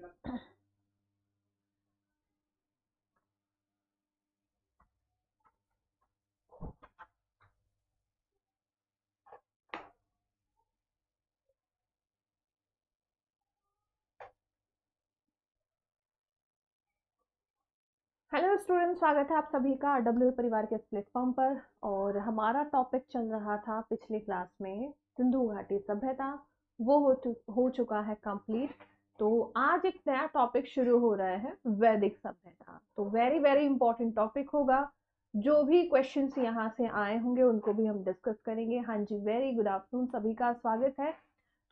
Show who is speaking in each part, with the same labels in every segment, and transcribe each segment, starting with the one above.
Speaker 1: Hello student, स्वागत है आप सभी का डब्ल्यू परिवार के इस प्लेटफॉर्म पर। और हमारा टॉपिक चल रहा था पिछली क्लास में सिंधु घाटी सभ्यता, वो हो चुका है कंप्लीट। तो आज एक नया टॉपिक शुरू हो रहा है, वैदिक सभ्यता। तो वेरी वेरी इंपॉर्टेंट टॉपिक होगा। जो भी क्वेश्चंस यहाँ से आए होंगे उनको भी हम डिस्कस करेंगे। हाँ जी, वेरी गुड आफ्टरनून, सभी का स्वागत है।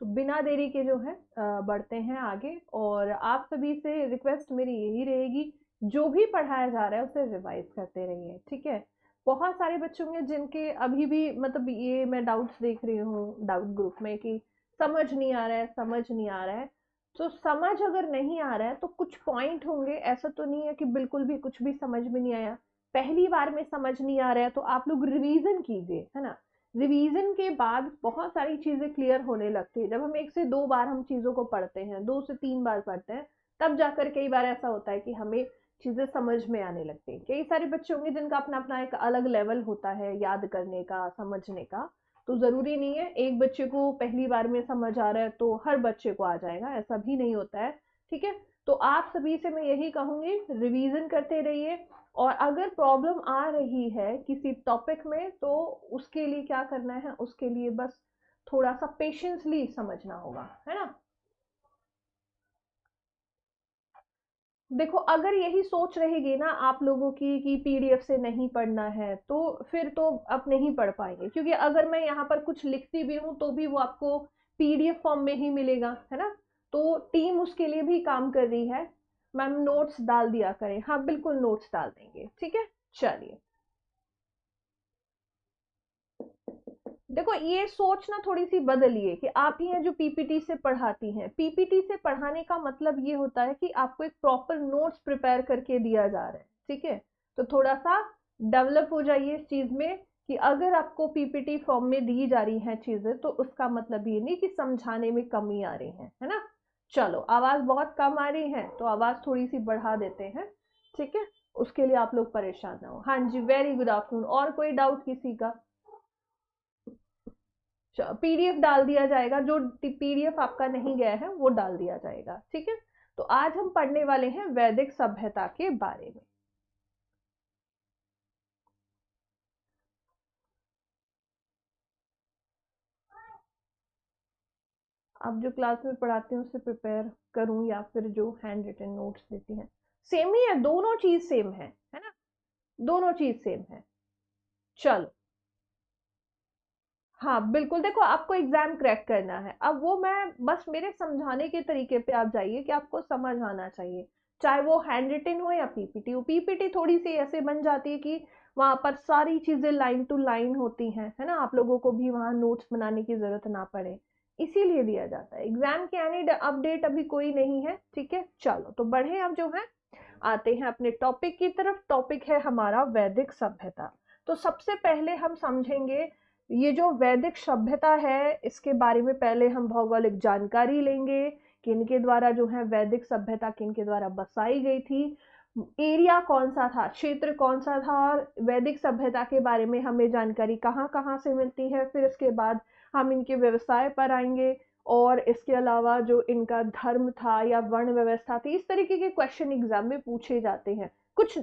Speaker 1: तो बिना देरी के जो है बढ़ते हैं आगे। और आप सभी से रिक्वेस्ट मेरी यही रहेगी, जो भी पढ़ाया जा रहा है उसे रिवाइज करते रहिए, ठीक है। बहुत सारे बच्चों में जिनके अभी भी मतलब ये मैं डाउट्स देख रही हूँ डाउट ग्रुप में कि समझ नहीं आ रहा है, समझ नहीं आ रहा है। तो समझ अगर नहीं आ रहा है तो कुछ पॉइंट होंगे, ऐसा तो नहीं है कि बिल्कुल भी कुछ भी समझ में नहीं आया। पहली बार में समझ नहीं आ रहा है तो आप लोग रिवीजन कीजिए, है ना। रिवीजन के बाद बहुत सारी चीजें क्लियर होने लगती है। जब हम 1 से 2 बार हम चीजों को पढ़ते हैं, 2 से 3 बार पढ़ते हैं, तब जाकर कई बार ऐसा होता है कि हमें चीजें समझ में आने लगती हैं। कई सारे बच्चे होंगे जिनका अपना अपना एक अलग लेवल होता है याद करने का, समझने का। तो जरूरी नहीं है एक बच्चे को पहली बार में समझ आ रहा है तो हर बच्चे को आ जाएगा, ऐसा भी नहीं होता है, ठीक है। तो आप सभी से मैं यही कहूंगी, रिवीजन करते रहिए। और अगर प्रॉब्लम आ रही है किसी टॉपिक में तो उसके लिए क्या करना है, उसके लिए बस थोड़ा सा पेशेंसली समझना होगा, है ना। देखो, अगर यही सोच रहेगी ना आप लोगों की कि पीडीएफ से नहीं पढ़ना है, तो फिर तो आप नहीं पढ़ पाएंगे। क्योंकि अगर मैं यहाँ पर कुछ लिखती भी हूँ तो भी वो आपको पीडीएफ फॉर्म में ही मिलेगा, है ना। तो टीम उसके लिए भी काम कर रही है। मैम नोट्स डाल दिया करें, हाँ बिल्कुल नोट्स डाल देंगे, ठीक है। चलिए, देखो ये सोच ना थोड़ी सी बदलिए कि आप ही हैं जो पीपीटी से पढ़ाती हैं। पीपीटी से पढ़ाने का मतलब ये होता है कि आपको एक प्रॉपर नोट्स प्रिपेयर करके दिया जा रहा है, ठीक है। तो थोड़ा सा डेवलप हो जाइए इस चीज में कि अगर आपको पीपीटी फॉर्म में दी जा रही हैं चीजें तो उसका मतलब ये नहीं कि समझाने में कमी आ रही है ना। चलो, आवाज बहुत कम आ रही है तो आवाज थोड़ी सी बढ़ा देते हैं, ठीक है। उसके लिए आप लोग परेशान ना हो। हाँ जी, वेरी गुड आफ्टरनून। और कोई डाउट किसी का? पीडीएफ डाल दिया जाएगा, जो पीडीएफ आपका नहीं गया है वो डाल दिया जाएगा, ठीक है। तो आज हम पढ़ने वाले हैं वैदिक सभ्यता के बारे में। आप जो क्लास में पढ़ाते हैं उससे प्रिपेयर करूं या फिर जो हैंड रिटन नोट्स देती हैं? सेम ही है, दोनों चीज सेम है ना। दोनों चीज सेम है। चलो, हाँ बिल्कुल। देखो, आपको एग्जाम क्रैक करना है, अब वो मैं बस मेरे समझाने के तरीके पे आप जाइए कि आपको समझ आना चाहिए। चाहे वो हैंड रिटन हो या पीपीटी हो। पीपीटी थोड़ी सी ऐसे बन जाती है कि वहां पर सारी चीजें लाइन टू लाइन होती हैं, है ना। आप लोगों को भी वहां नोट्स बनाने की जरूरत ना पड़े, इसीलिए दिया जाता है। एग्जाम की एनी अपडेट अभी कोई नहीं है, ठीक है। चलो, तो बढ़े अब जो है, आते हैं अपने टॉपिक की तरफ। टॉपिक है हमारा वैदिक सभ्यता। तो सबसे पहले हम समझेंगे ये जो वैदिक सभ्यता है, इसके बारे में पहले हम भौगोलिक जानकारी लेंगे। किनके द्वारा जो है वैदिक सभ्यता किनके द्वारा बसाई गई थी, एरिया कौन सा था, क्षेत्र कौन सा था, वैदिक सभ्यता के बारे में हमें जानकारी कहाँ कहाँ से मिलती है। फिर इसके बाद हम इनके व्यवसाय पर आएंगे। और इसके अलावा जो इनका धर्म था या वर्ण व्यवस्था थी, इस तरीके के क्वेश्चन एग्जाम में पूछे जाते हैं। कुछ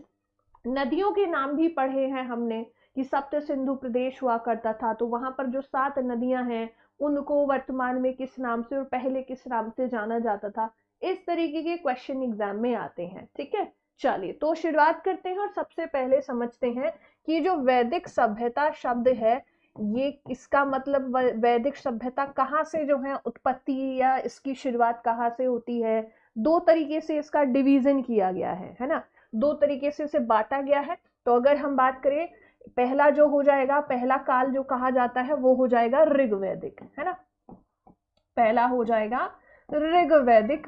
Speaker 1: नदियों के नाम भी पढ़े हैं हमने कि सप्त सिंधु प्रदेश हुआ करता था, तो वहां पर जो 7 नदियां हैं उनको वर्तमान में किस नाम से और पहले किस नाम से जाना जाता था। इस तरीके के क्वेश्चन एग्जाम में आते हैं, ठीक है। चलिए, तो शुरुआत करते हैं और सबसे पहले समझते हैं कि जो वैदिक सभ्यता शब्द है, ये इसका मतलब वैदिक सभ्यता कहाँ से जो है उत्पत्ति या इसकी शुरुआत कहाँ से होती है। दो तरीके से इसका डिवीजन किया गया है ना। दो तरीके से इसे बांटा गया है। तो अगर हम बात करें, पहला जो हो जाएगा, पहला काल जो कहा जाता है वो हो जाएगा ऋग्वैदिक, है ना। पहला हो जाएगा ऋग्वैदिक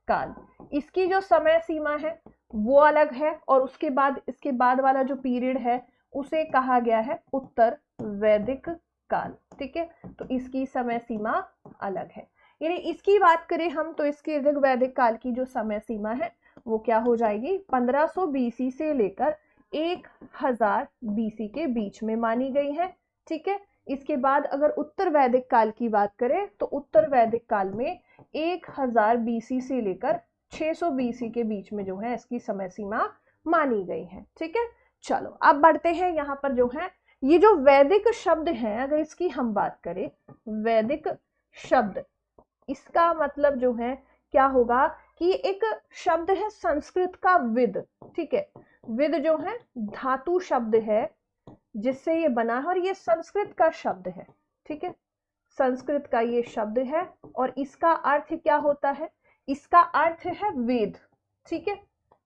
Speaker 1: काल। इसकी जो समय सीमा है वो अलग है, और उसके बाद इसके बाद वाला जो पीरियड है उसे कहा गया है उत्तर वैदिक काल, ठीक है। तो इसकी समय सीमा अलग है। यानी इसकी बात करें हम तो इसके ऋग वैदिक काल की जो समय सीमा है वो क्या हो जाएगी, 1500 बीसी से लेकर 1000 बीसी के बीच में मानी गई है। ठीक है, इसके बाद अगर उत्तर वैदिक काल की बात करें तो उत्तर वैदिक काल में 1000 बीसी से लेकर 600 बीसी के बीच में जो है इसकी समय सीमा मानी गई है। ठीक है, चलो अब बढ़ते हैं। यहाँ पर जो है ये जो वैदिक शब्द है, अगर इसकी हम बात करें, वैदिक शब्द, इसका मतलब जो है क्या होगा कि एक शब्द है संस्कृत का विद। ठीक है, विद जो है धातु शब्द है जिससे ये बना है और ये संस्कृत का शब्द है। ठीक है, संस्कृत का ये शब्द है और इसका अर्थ क्या होता है, इसका अर्थ है वेद। ठीक है,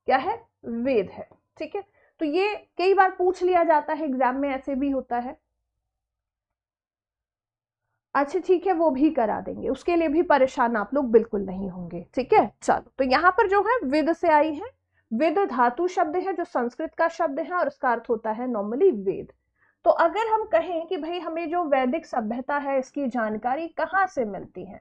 Speaker 1: क्या है, वेद है। ठीक है, तो ये कई बार पूछ लिया जाता है एग्जाम में, ऐसे भी होता है। अच्छा ठीक है, वो भी करा देंगे, उसके लिए भी परेशान आप लोग बिल्कुल नहीं होंगे। ठीक है, चलो तो यहाँ पर जो है विद से आई है, विद धातु शब्द है जो संस्कृत का शब्द है और उसका अर्थ होता है नॉर्मली वेद। तो अगर हम कहें कि भाई हमें जो वैदिक सभ्यता है इसकी जानकारी कहाँ से मिलती है,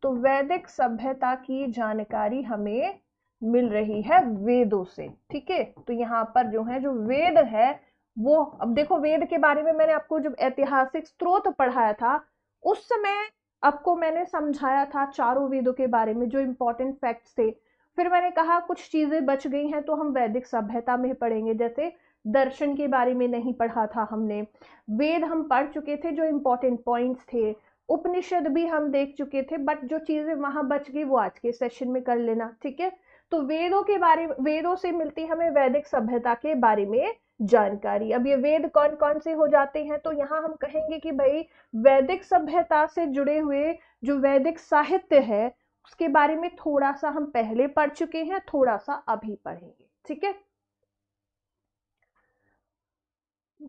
Speaker 1: तो वैदिक सभ्यता की जानकारी हमें मिल रही है वेदों से। ठीक है, तो यहाँ पर जो है जो वेद है वो, अब देखो वेद के बारे में मैंने आपको जब ऐतिहासिक स्रोत पढ़ाया था उस समय आपको मैंने समझाया था चारों वेदों के बारे में जो इंपॉर्टेंट फैक्ट्स थे। फिर मैंने कहा कुछ चीजें बच गई हैं तो हम वैदिक सभ्यता में पढ़ेंगे, जैसे दर्शन के बारे में नहीं पढ़ा था हमने, वेद हम पढ़ चुके थे जो इंपॉर्टेंट पॉइंट्स थे, उपनिषद भी हम देख चुके थे, बट जो चीजें वहां बच गई वो आज के सेशन में कर लेना। ठीक है, तो वेदों के बारे में, वेदों से मिलती हमें वैदिक सभ्यता के बारे में जानकारी। अब ये वेद कौन कौन से हो जाते हैं, तो यहाँ हम कहेंगे कि भाई वैदिक सभ्यता से जुड़े हुए जो वैदिक साहित्य है उसके बारे में थोड़ा सा हम पहले पढ़ चुके हैं, थोड़ा सा अभी पढ़ेंगे। ठीक है,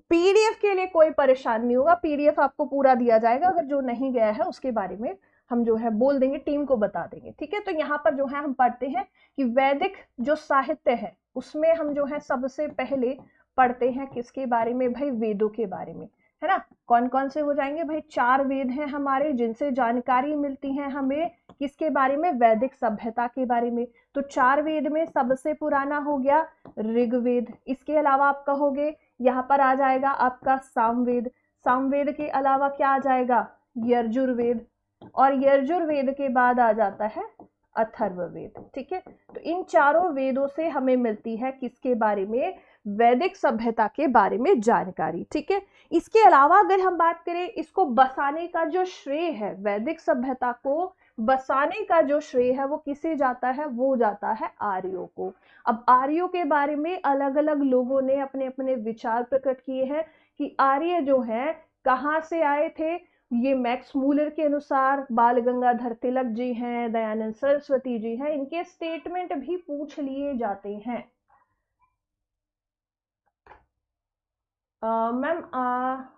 Speaker 1: पीडीएफ के लिए कोई परेशान नहीं होगा, पीडीएफ आपको पूरा दिया जाएगा, अगर जो नहीं गया है उसके बारे में हम जो है बोल देंगे, टीम को बता देंगे। ठीक है, तो यहाँ पर जो है हम पढ़ते हैं कि वैदिक जो साहित्य है उसमें हम जो है सबसे पहले पढ़ते हैं किसके बारे में, भाई वेदों के बारे में, है ना। कौन कौन से हो जाएंगे भाई, 4 वेद हैं हमारे जिनसे जानकारी मिलती है हमें किसके बारे में, वैदिक सभ्यता के बारे में। तो 4 वेद में सबसे पुराना हो गया ऋग्वेद, इसके अलावा आप कहोगे यहाँ पर आ जाएगा आपका सामवेद, सामवेद के अलावा क्या आ जाएगा, यजुर्वेद, और यजुर्वेद के बाद आ जाता है अथर्ववेद। ठीक है, तो इन चारों वेदों से हमें मिलती है किसके बारे में, वैदिक सभ्यता के बारे में जानकारी। ठीक है, इसके अलावा अगर हम बात करें, इसको बसाने का जो श्रेय है, वैदिक सभ्यता को बसाने का जो श्रेय है वो किसे जाता है, वो जाता है आर्यों को। अब आर्यों के बारे में अलग अलग लोगों ने अपने अपने विचार प्रकट किए हैं कि आर्य जो है कहाँ से आए थे। ये मैक्स मूलर के अनुसार बाल गंगाधर तिलक जी हैं, दयानंद सरस्वती जी हैं, इनके स्टेटमेंट भी पूछ लिए जाते हैं। मैम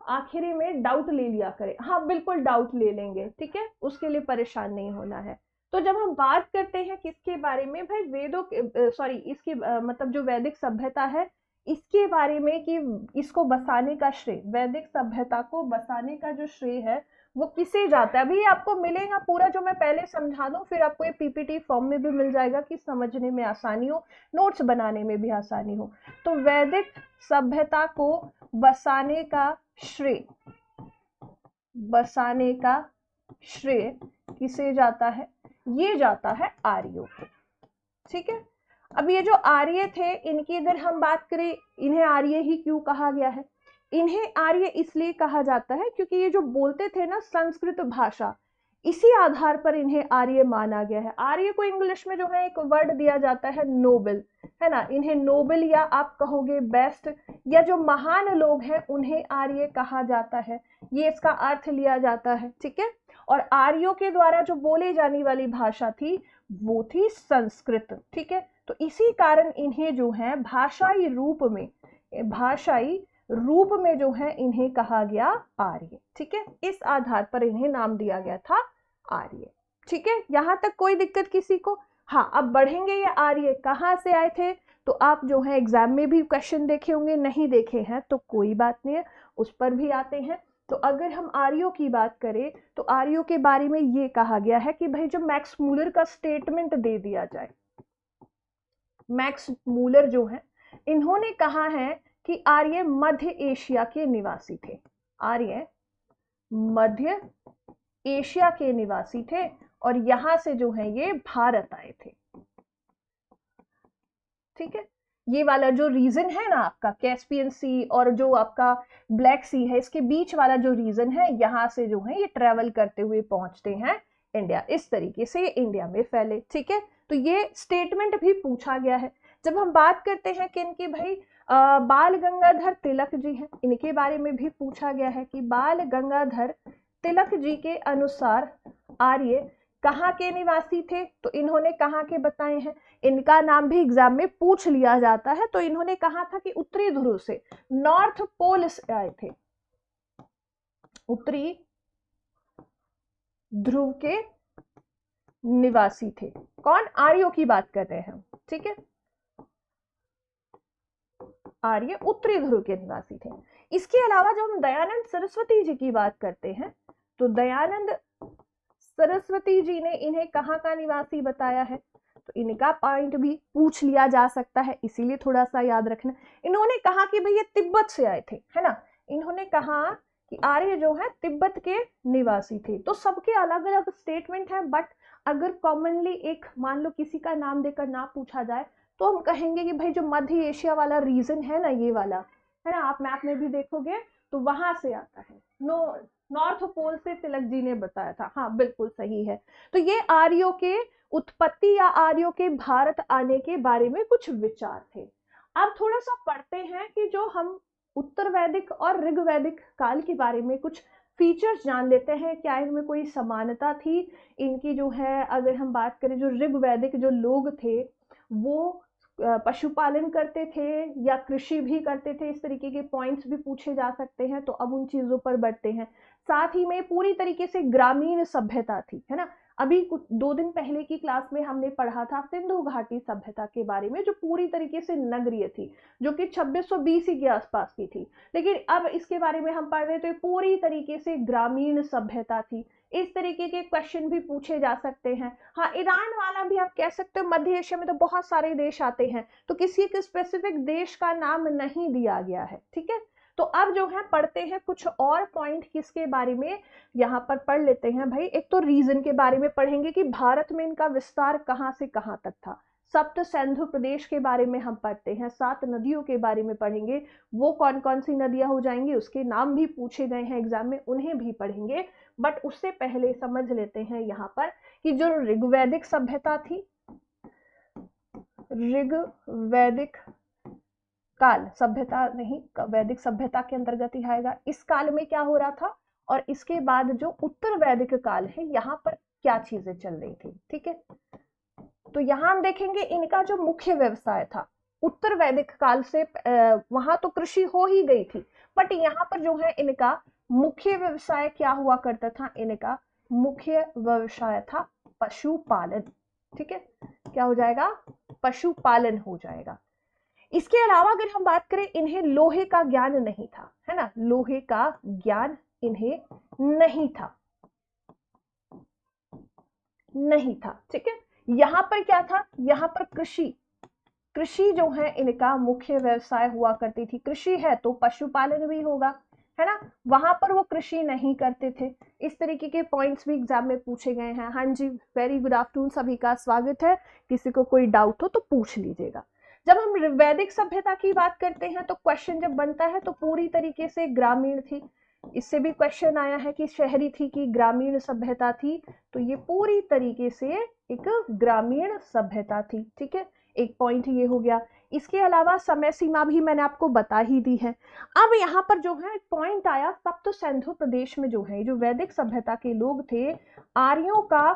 Speaker 1: आखिरी में डाउट ले लिया करें, हाँ बिल्कुल डाउट ले लेंगे। ठीक है, उसके लिए परेशान नहीं होना है। तो जब हम बात करते हैं किसके बारे में, भाई वेदों के, सॉरी इसकी मतलब जो वैदिक सभ्यता है इसके बारे में, कि इसको बसाने का श्रेय, वैदिक सभ्यता को बसाने का जो श्रेय है वो किसे जाता है, अभी आपको मिलेगा पूरा, जो मैं पहले समझा दूं, फिर आपको ये पीपीटी फॉर्म में भी मिल जाएगा कि समझने में आसानी हो, नोट्स बनाने में भी आसानी हो। तो वैदिक सभ्यता को बसाने का श्रेय, बसाने का श्रेय किसे जाता है, ये जाता है आर्यों को। ठीक है, अब ये जो आर्य थे इनकी अगर हम बात करें, इन्हें आर्य ही क्यों कहा गया है, इन्हें आर्य इसलिए कहा जाता है क्योंकि ये जो बोलते थे ना संस्कृत भाषा, इसी आधार पर इन्हें आर्य माना गया है। आर्य को इंग्लिश में जो है एक वर्ड दिया जाता है नोबल, है ना, इन्हें नोबल या आप कहोगे बेस्ट, या जो महान लोग हैं उन्हें आर्य कहा जाता है, ये इसका अर्थ लिया जाता है। ठीक है, और आर्यों के द्वारा जो बोले जाने वाली भाषा थी वो थी संस्कृत। ठीक है, तो इसी कारण इन्हें जो है भाषाई रूप में जो है इन्हें कहा गया आर्य। ठीक है, इस आधार पर इन्हें नाम दिया गया था आर्य। ठीक है, यहां तक कोई दिक्कत किसी को। हाँ, अब बढ़ेंगे, ये आर्य कहाँ से आए थे, तो आप जो है एग्जाम में भी क्वेश्चन देखे होंगे, नहीं देखे हैं तो कोई बात नहीं है, उस पर भी आते हैं। तो अगर हम आर्यों की बात करें तो आर्यों के बारे में ये कहा गया है कि भाई जो मैक्स मूलर का स्टेटमेंट दे दिया जाए। मैक्स मूलर जो है इन्होंने कहा है कि आर्य मध्य एशिया के निवासी थे। आर्य मध्य एशिया के निवासी थे और यहां से जो है ये भारत आए थे। ठीक है, ये वाला जो रीजन है ना आपका कैस्पियन सी और जो आपका ब्लैक सी है, इसके बीच वाला जो रीजन है, यहां से जो है ये ट्रेवल करते हुए पहुंचते हैं इंडिया। इस तरीके से ये इंडिया में फैले। ठीक है, तो ये स्टेटमेंट भी पूछा गया है। जब हम बात करते हैं कि इनकी भाई बाल गंगाधर तिलक जी हैं, इनके बारे में भी पूछा गया है कि बाल गंगाधर तिलक जी के अनुसार आर्य कहाँ के निवासी थे, तो इन्होंने कहाँ के बताए हैं। इनका नाम भी एग्जाम में पूछ लिया जाता है। तो इन्होंने कहा था कि उत्तरी ध्रुव से, नॉर्थ पोल से आए थे, उत्तरी ध्रुव के निवासी थे। कौन? आर्यों की बात कर रहे हैं। ठीक है, आर्य उत्तरी ध्रुव के निवासी थे। इसके अलावा जब हम दयानंद सरस्वती जी की बात करते हैं तो दयानंद सरस्वती जी ने इन्हें कहाँ का निवासी बताया है, तो इनका पॉइंट भी पूछ लिया जा सकता है, इसीलिए थोड़ा सा याद रखना। इन्होंने कहा कि भैया तिब्बत से आए थे, है ना। इन्होंने कहा कि आर्य जो है तिब्बत के निवासी थे। तो सबके अलग अलग स्टेटमेंट है, बट अगर कॉमनली एक मान लो किसी का नाम देकर ना पूछा जाए तो हम कहेंगे कि भाई जो मध्य एशिया वाला रीजन है ना, ये वाला है ना, आप मैप में भी देखोगे तो वहां से आता है। नॉर्थ पोल से तिलक जी ने बताया था। हाँ बिल्कुल सही है। तो ये आर्यों के उत्पत्ति या आर्यों के भारत आने के बारे में कुछ विचार थे। अब थोड़ा सा पढ़ते हैं कि जो हम उत्तर वैदिक और ऋग वैदिक काल के बारे में कुछ फीचर्स जान लेते हैं, क्या इनमें कोई समानता थी इनकी जो है। अगर हम बात करें जो ऋग वैदिक जो लोग थे वो पशुपालन करते थे या कृषि भी करते थे, इस तरीके के पॉइंट्स भी पूछे जा सकते हैं। तो अब उन चीजों पर बढ़ते हैं। साथ ही में पूरी तरीके से ग्रामीण सभ्यता थी, है ना। अभी कुछ 2 दिन पहले की क्लास में हमने पढ़ा था सिंधु घाटी सभ्यता के बारे में, जो पूरी तरीके से नगरीय थी, जो कि 2600 BC के आसपास की थी। लेकिन अब इसके बारे में हम पढ़ रहे तो पूरी तरीके से ग्रामीण सभ्यता थी। इस तरीके के क्वेश्चन भी पूछे जा सकते हैं। हाँ, ईरान वाला भी आप कह सकते हो। मध्य एशिया में तो बहुत सारे देश आते हैं, तो किसी एक स्पेसिफिक देश का नाम नहीं दिया गया है। ठीक है, तो अब जो है पढ़ते हैं कुछ और पॉइंट किसके बारे में यहाँ पर पढ़ लेते हैं भाई। एक तो रीजन के बारे में पढ़ेंगे कि भारत में इनका विस्तार कहाँ से कहाँ तक था। सप्त सिंधु प्रदेश के बारे में हम पढ़ते हैं। 7 नदियों के बारे में पढ़ेंगे, वो कौन कौन सी नदियां हो जाएंगी, उसके नाम भी पूछे गए हैं एग्जाम में, उन्हें भी पढ़ेंगे। बट उससे पहले समझ लेते हैं यहाँ पर कि जो ऋग्वैदिक सभ्यता थी, ऋग्वैदिक काल, सभ्यता नहीं, वैदिक सभ्यता के अंतर्गत ही आएगा। इस काल में क्या हो रहा था और इसके बाद जो उत्तर वैदिक काल है यहाँ पर क्या चीजें चल रही थी। ठीक है, तो यहां हम देखेंगे इनका जो मुख्य व्यवसाय था उत्तर वैदिक काल से, वहां तो कृषि हो ही गई थी, बट यहाँ पर जो है इनका मुख्य व्यवसाय क्या हुआ करता था। इनका मुख्य व्यवसाय था पशुपालन। ठीक है, क्या हो जाएगा? पशुपालन हो जाएगा। इसके अलावा अगर हम बात करें, इन्हें लोहे का ज्ञान नहीं था, है ना, लोहे का ज्ञान इन्हें नहीं था, नहीं था। ठीक है, यहां पर क्या था, यहां पर कृषि, कृषि जो है इनका मुख्य व्यवसाय हुआ करती थी। कृषि है तो पशुपालन भी होगा, है ना। वहां पर वो कृषि नहीं करते थे। इस तरीके के पॉइंट्स भी एग्जाम में पूछे गए हैं। हाँ जी, वेरी गुड आफ्टरनून, सभी का स्वागत है। किसी को कोई डाउट हो तो पूछ लीजिएगा। जब हम वैदिक सभ्यता की बात करते हैं तो क्वेश्चन जब बनता है तो पूरी तरीके से ग्रामीण थी। इससे भी क्वेश्चन आया है कि शहरी थी कि ग्रामीण सभ्यता थी, तो ये पूरी तरीके से एक ग्रामीण सभ्यता थी। ठीक है, एक पॉइंट ये हो गया। इसके अलावा समय सीमा भी मैंने आपको बता ही दी है। अब यहाँ पर जो है पॉइंट आया, सप्त सिंधु प्रदेश में जो है जो वैदिक सभ्यता के लोग थे, आर्यों का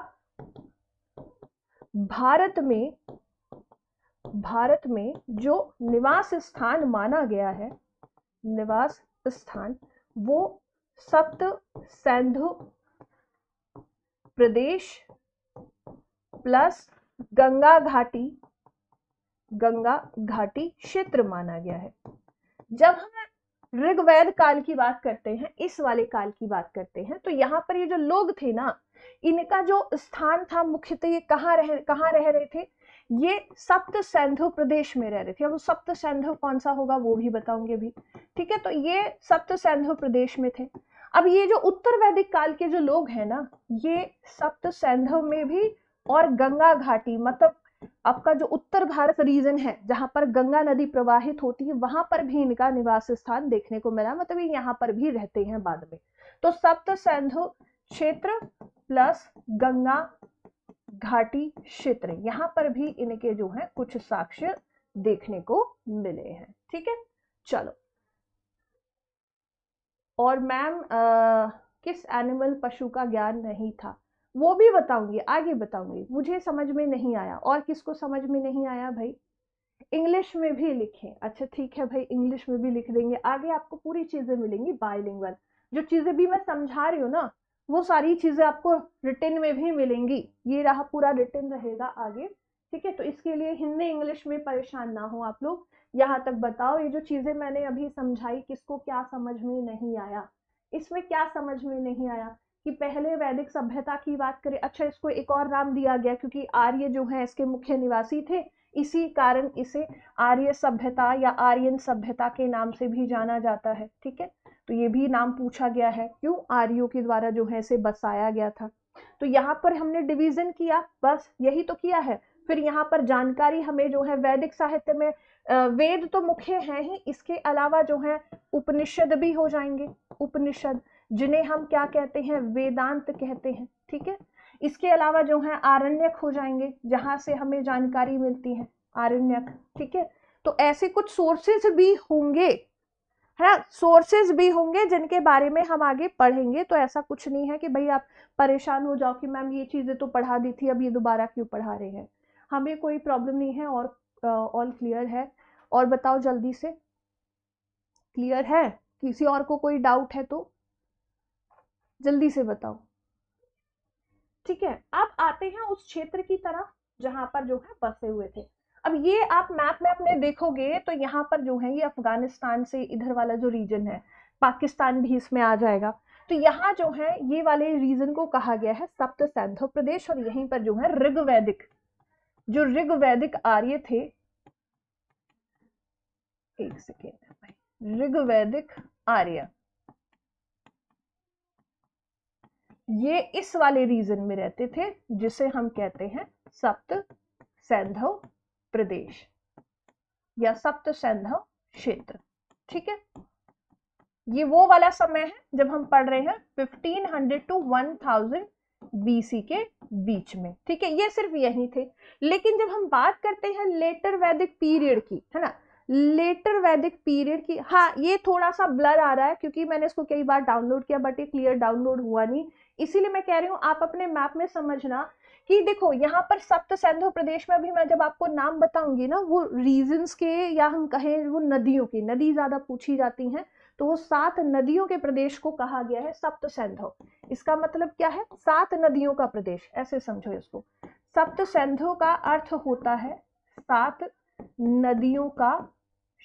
Speaker 1: भारत में जो निवास स्थान माना गया है, निवास स्थान, वो सप्त सिंधु प्रदेश प्लस गंगा घाटी क्षेत्र माना गया है। जब हम ऋग्वेद काल की बात करते हैं, इस वाले काल की बात करते हैं, तो यहाँ पर ये जो लोग थे ना, इनका जो स्थान था मुख्यतः ये कहाँ रह रहे थे, ये सप्त सिंधु प्रदेश में रह रहे थे। अब सप्त सिंधु कौन सा होगा वो भी बताऊंगे भी, ठीक है। तो ये सप्त सिंधु प्रदेश में थे। अब ये जो उत्तर वैदिक काल के जो लोग हैं ना, ये सप्त सिंधु में भी और गंगा घाटी, मतलब आपका जो उत्तर भारत रीजन है जहां पर गंगा नदी प्रवाहित होती है, वहां पर भी इनका निवास स्थान देखने को मिला, मतलब ये यहाँ पर भी रहते हैं बाद में। तो सप्त सिंधु क्षेत्र प्लस गंगा घाटी क्षेत्र, यहां पर भी इनके जो है कुछ साक्ष्य देखने को मिले हैं, ठीक है। चलो, और मैम किस एनिमल पशु का ज्ञान नहीं था, वो भी बताऊंगी, आगे बताऊंगी। मुझे समझ में नहीं आया, और किसको समझ में नहीं आया भाई, इंग्लिश में भी लिखें। अच्छा ठीक है भाई, इंग्लिश में भी लिख देंगे, आगे आपको पूरी चीजें मिलेंगी बाइलिंगुअल। जो चीजें भी मैं समझा रही हूँ ना, वो सारी चीजें आपको रिटन में भी मिलेंगी। ये रहा पूरा रिटन रहेगा आगे, ठीक है। तो इसके लिए हिंदी इंग्लिश में परेशान ना हो आप लोग। यहाँ तक बताओ, ये जो चीजें मैंने अभी समझाई, किसको क्या समझ में नहीं आया, इसमें क्या समझ में नहीं आया कि पहले वैदिक सभ्यता की बात करें। अच्छा, इसको एक और नाम दिया गया क्योंकि आर्य जो है इसके मुख्य निवासी थे, इसी कारण इसे आर्य सभ्यता या आर्यन सभ्यता के नाम से भी जाना जाता है, ठीक है। तो ये भी नाम पूछा गया है, क्यों आर्यों के द्वारा जो है इसे बसाया गया था। तो यहाँ पर हमने डिवीजन किया, बस यही तो किया है। फिर यहाँ पर जानकारी हमें जो है वैदिक साहित्य में वेद तो मुख्य है ही, इसके अलावा जो है उपनिषद भी हो जाएंगे। उपनिषद जिन्हें हम क्या कहते हैं, वेदांत कहते हैं, ठीक है। इसके अलावा जो है आरण्यक हो जाएंगे, जहां से हमें जानकारी मिलती है, आरण्यक, ठीक है। तो ऐसे कुछ सोर्सेज भी होंगे, है, सोर्सेज भी होंगे जिनके बारे में हम आगे पढ़ेंगे। तो ऐसा कुछ नहीं है कि भाई आप परेशान हो जाओ कि मैम ये चीजें तो पढ़ा दी थी, अब ये दोबारा क्यों पढ़ा रहे हैं। हमें कोई प्रॉब्लम नहीं है, और ऑल क्लियर है। और बताओ जल्दी से, क्लियर है? किसी और को कोई डाउट है तो जल्दी से बताओ, ठीक है। अब आते हैं उस क्षेत्र की तरफ जहां पर जो है बसे हुए थे। अब ये आप मैप में अपने देखोगे तो यहाँ पर जो है ये अफगानिस्तान से इधर वाला जो रीजन है, पाकिस्तान भी इसमें आ जाएगा। तो यहाँ जो है ये वाले रीजन को कहा गया है सप्त सिंधु प्रदेश, और यहीं पर जो है ऋग्वैदिक, जो ऋग्वैदिक आर्य थे, एक सेकेंड भाई, ऋग्वैदिक आर्य ये इस वाले रीजन में रहते थे जिसे हम कहते हैं सप्त सिंधु प्रदेश या सप्त सिंधु क्षेत्र, ठीक है। ये वो वाला समय है जब हम पढ़ रहे हैं 1500 टू 1000 बीसी के बीच में, ठीक है। ये सिर्फ यही थे। लेकिन जब हम बात करते हैं लेटर वैदिक पीरियड की, है ना, लेटर वैदिक पीरियड की, हाँ ये थोड़ा सा ब्लर आ रहा है क्योंकि मैंने इसको कई बार डाउनलोड किया बट ये क्लियर डाउनलोड हुआ नहीं, इसीलिए मैं कह रही हूँ आप अपने मैप में समझना कि देखो यहाँ पर सप्त सिंधु प्रदेश में भी मैं जब आपको नाम बताऊंगी ना, वो रीजन्स के या हम कहें वो नदियों की, नदी ज्यादा पूछी जाती हैं, तो वो 7 नदियों के प्रदेश को कहा गया है सप्त सिंधु। इसका मतलब क्या है, 7 नदियों का प्रदेश, ऐसे समझो इसको। सप्त सिंधु का अर्थ होता है 7 नदियों का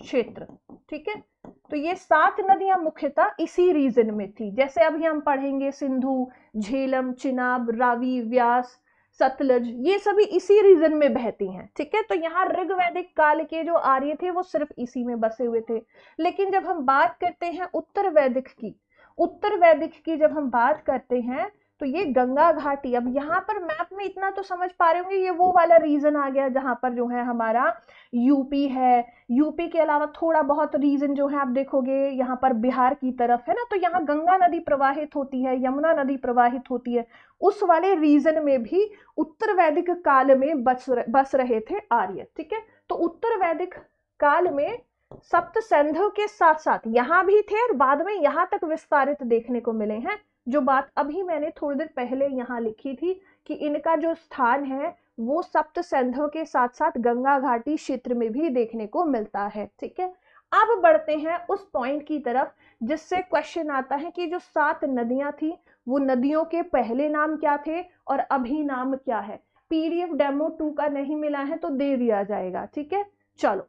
Speaker 1: क्षेत्र, ठीक है। तो ये 7 नदियां मुख्यतः इसी रीजन में थी, जैसे अभी हम पढ़ेंगे सिंधु, झेलम, चिनाब, रावी, व्यास, सतलज, ये सभी इसी रीजन में बहती हैं, ठीक है। तो यहाँ ऋग्वैदिक काल के जो आर्य थे वो सिर्फ इसी में बसे हुए थे। लेकिन जब हम बात करते हैं उत्तर वैदिक की, उत्तर वैदिक की जब हम बात करते हैं तो ये गंगा घाटी, अब यहाँ पर मैप में इतना तो समझ पा रहे होंगे, ये वो वाला रीजन आ गया जहां पर जो है हमारा यूपी है। यूपी के अलावा थोड़ा बहुत रीजन जो है आप देखोगे यहाँ पर बिहार की तरफ है ना, तो यहाँ गंगा नदी प्रवाहित होती है, यमुना नदी प्रवाहित होती है, उस वाले रीजन में भी उत्तर वैदिक काल में बस रहे थे आर्य, ठीक है। तो उत्तर वैदिक काल में सप्त सिंधु के साथ साथ यहाँ भी थे और बाद में यहाँ तक विस्तारित देखने को मिले हैं। जो बात अभी मैंने थोड़ी देर पहले यहाँ लिखी थी कि इनका जो स्थान है वो सप्त सिंधु के साथ साथ गंगा घाटी क्षेत्र में भी देखने को मिलता है, ठीक है। अब बढ़ते हैं उस पॉइंट की तरफ जिससे क्वेश्चन आता है कि जो 7 नदियां थी वो नदियों के पहले नाम क्या थे और अभी नाम क्या है। पीडीएफ डेमो 2 का नहीं मिला है तो दे दिया जाएगा, ठीक है। चलो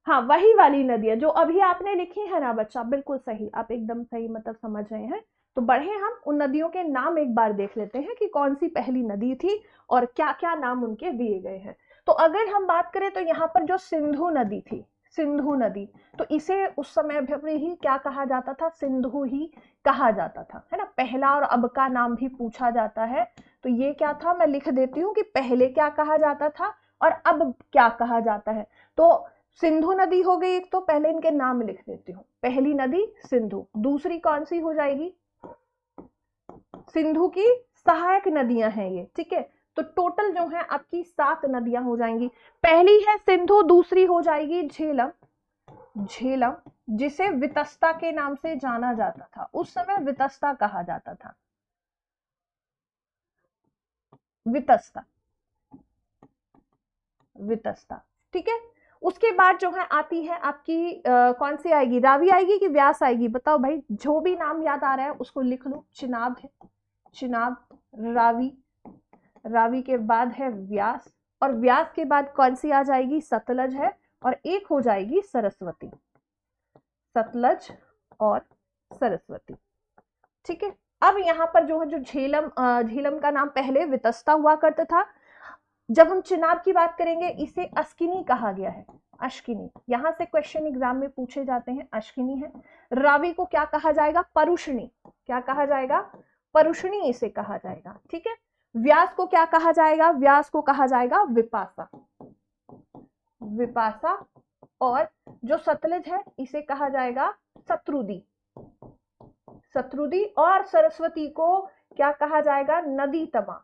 Speaker 1: हाँ, वही वाली नदियां जो अभी आपने लिखी है ना बच्चा, बिल्कुल सही, आप एकदम सही मतलब समझ रहे हैं। तो बढ़े हम उन नदियों के नाम एक बार देख लेते हैं कि कौन सी पहली नदी थी और क्या क्या नाम उनके दिए गए हैं। तो अगर हम बात करें तो यहाँ पर जो सिंधु नदी थी, सिंधु नदी, तो इसे उस समय भी ही क्या कहा जाता था, सिंधु ही कहा जाता था, है ना। पहला और अब का नाम भी पूछा जाता है, तो ये क्या था, मैं लिख देती हूँ कि पहले क्या कहा जाता था और अब क्या कहा जाता है। तो सिंधु नदी हो गई एक, तो पहले इनके नाम लिख देती हूँ। पहली नदी सिंधु, दूसरी कौन सी हो जाएगी, सिंधु की सहायक नदियां हैं ये, ठीक है। तो टोटल जो है आपकी 7 नदियां हो जाएंगी। पहली है सिंधु, दूसरी हो जाएगी झेलम, झेलम जिसे वितस्ता के नाम से जाना जाता था, उस समय वितस्ता कहा जाता था, वितस्ता, वितस्ता, ठीक है। उसके बाद जो है आती है आपकी कौन सी आएगी, रावी आएगी कि व्यास आएगी, बताओ भाई, जो भी नाम याद आ रहा है उसको लिख लो। चिनाब है, चिनाब, रावी, रावी के बाद है व्यास, और व्यास के बाद कौन सी आ जाएगी, सतलज है, और एक हो जाएगी सरस्वती, सतलज और सरस्वती, ठीक है। अब यहाँ पर जो है, जो झेलम, झेलम का नाम पहले वितस्ता हुआ करता था। जब हम चिनाब की बात करेंगे इसे अस्किनी कहा गया है, अश्किनी, यहां से क्वेश्चन एग्जाम में पूछे जाते हैं, अश्किनी है। रावी को क्या कहा जाएगा, परुषणी, क्या कहा जाएगा, परुषणी इसे कहा जाएगा, ठीक है। व्यास को क्या कहा जाएगा, व्यास को कहा जाएगा विपासा, विपासा, और जो सतलज है इसे कहा जाएगा शत्रुदी, शत्रुदी, और सरस्वती को क्या कहा जाएगा, नदी तमा,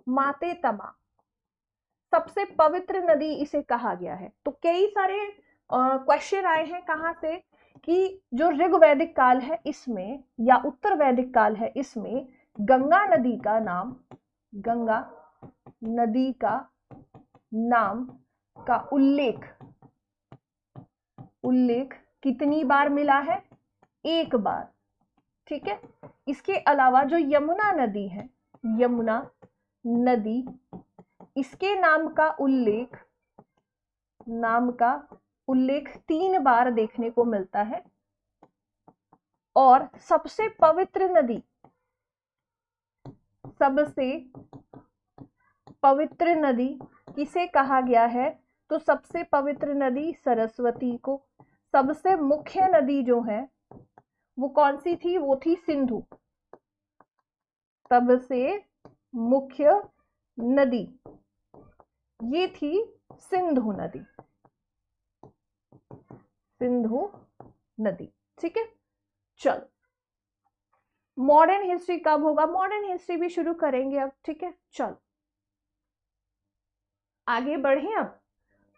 Speaker 1: माते तमा, सबसे पवित्र नदी इसे कहा गया है। तो कई सारे क्वेश्चन आए हैं कहां से, कि जो ऋग्वैदिक काल है इसमें या उत्तर वैदिक काल है इसमें गंगा नदी का नाम, गंगा नदी का नाम का उल्लेख, उल्लेख कितनी बार मिला है, एक बार, ठीक है। इसके अलावा जो यमुना नदी है, यमुना नदी, इसके नाम का उल्लेख, नाम का उल्लेख 3 बार देखने को मिलता है। और सबसे पवित्र नदी, सबसे पवित्र नदी किसे कहा गया है, तो सबसे पवित्र नदी सरस्वती को। सबसे मुख्य नदी जो है वो कौन सी थी, वो थी सिंधु, सबसे मुख्य नदी ये थी सिंधु नदी, सिंधु नदी, ठीक है। चलो, मॉडर्न हिस्ट्री कब होगा, मॉडर्न हिस्ट्री भी शुरू करेंगे अब, ठीक है। चलो आगे बढ़े।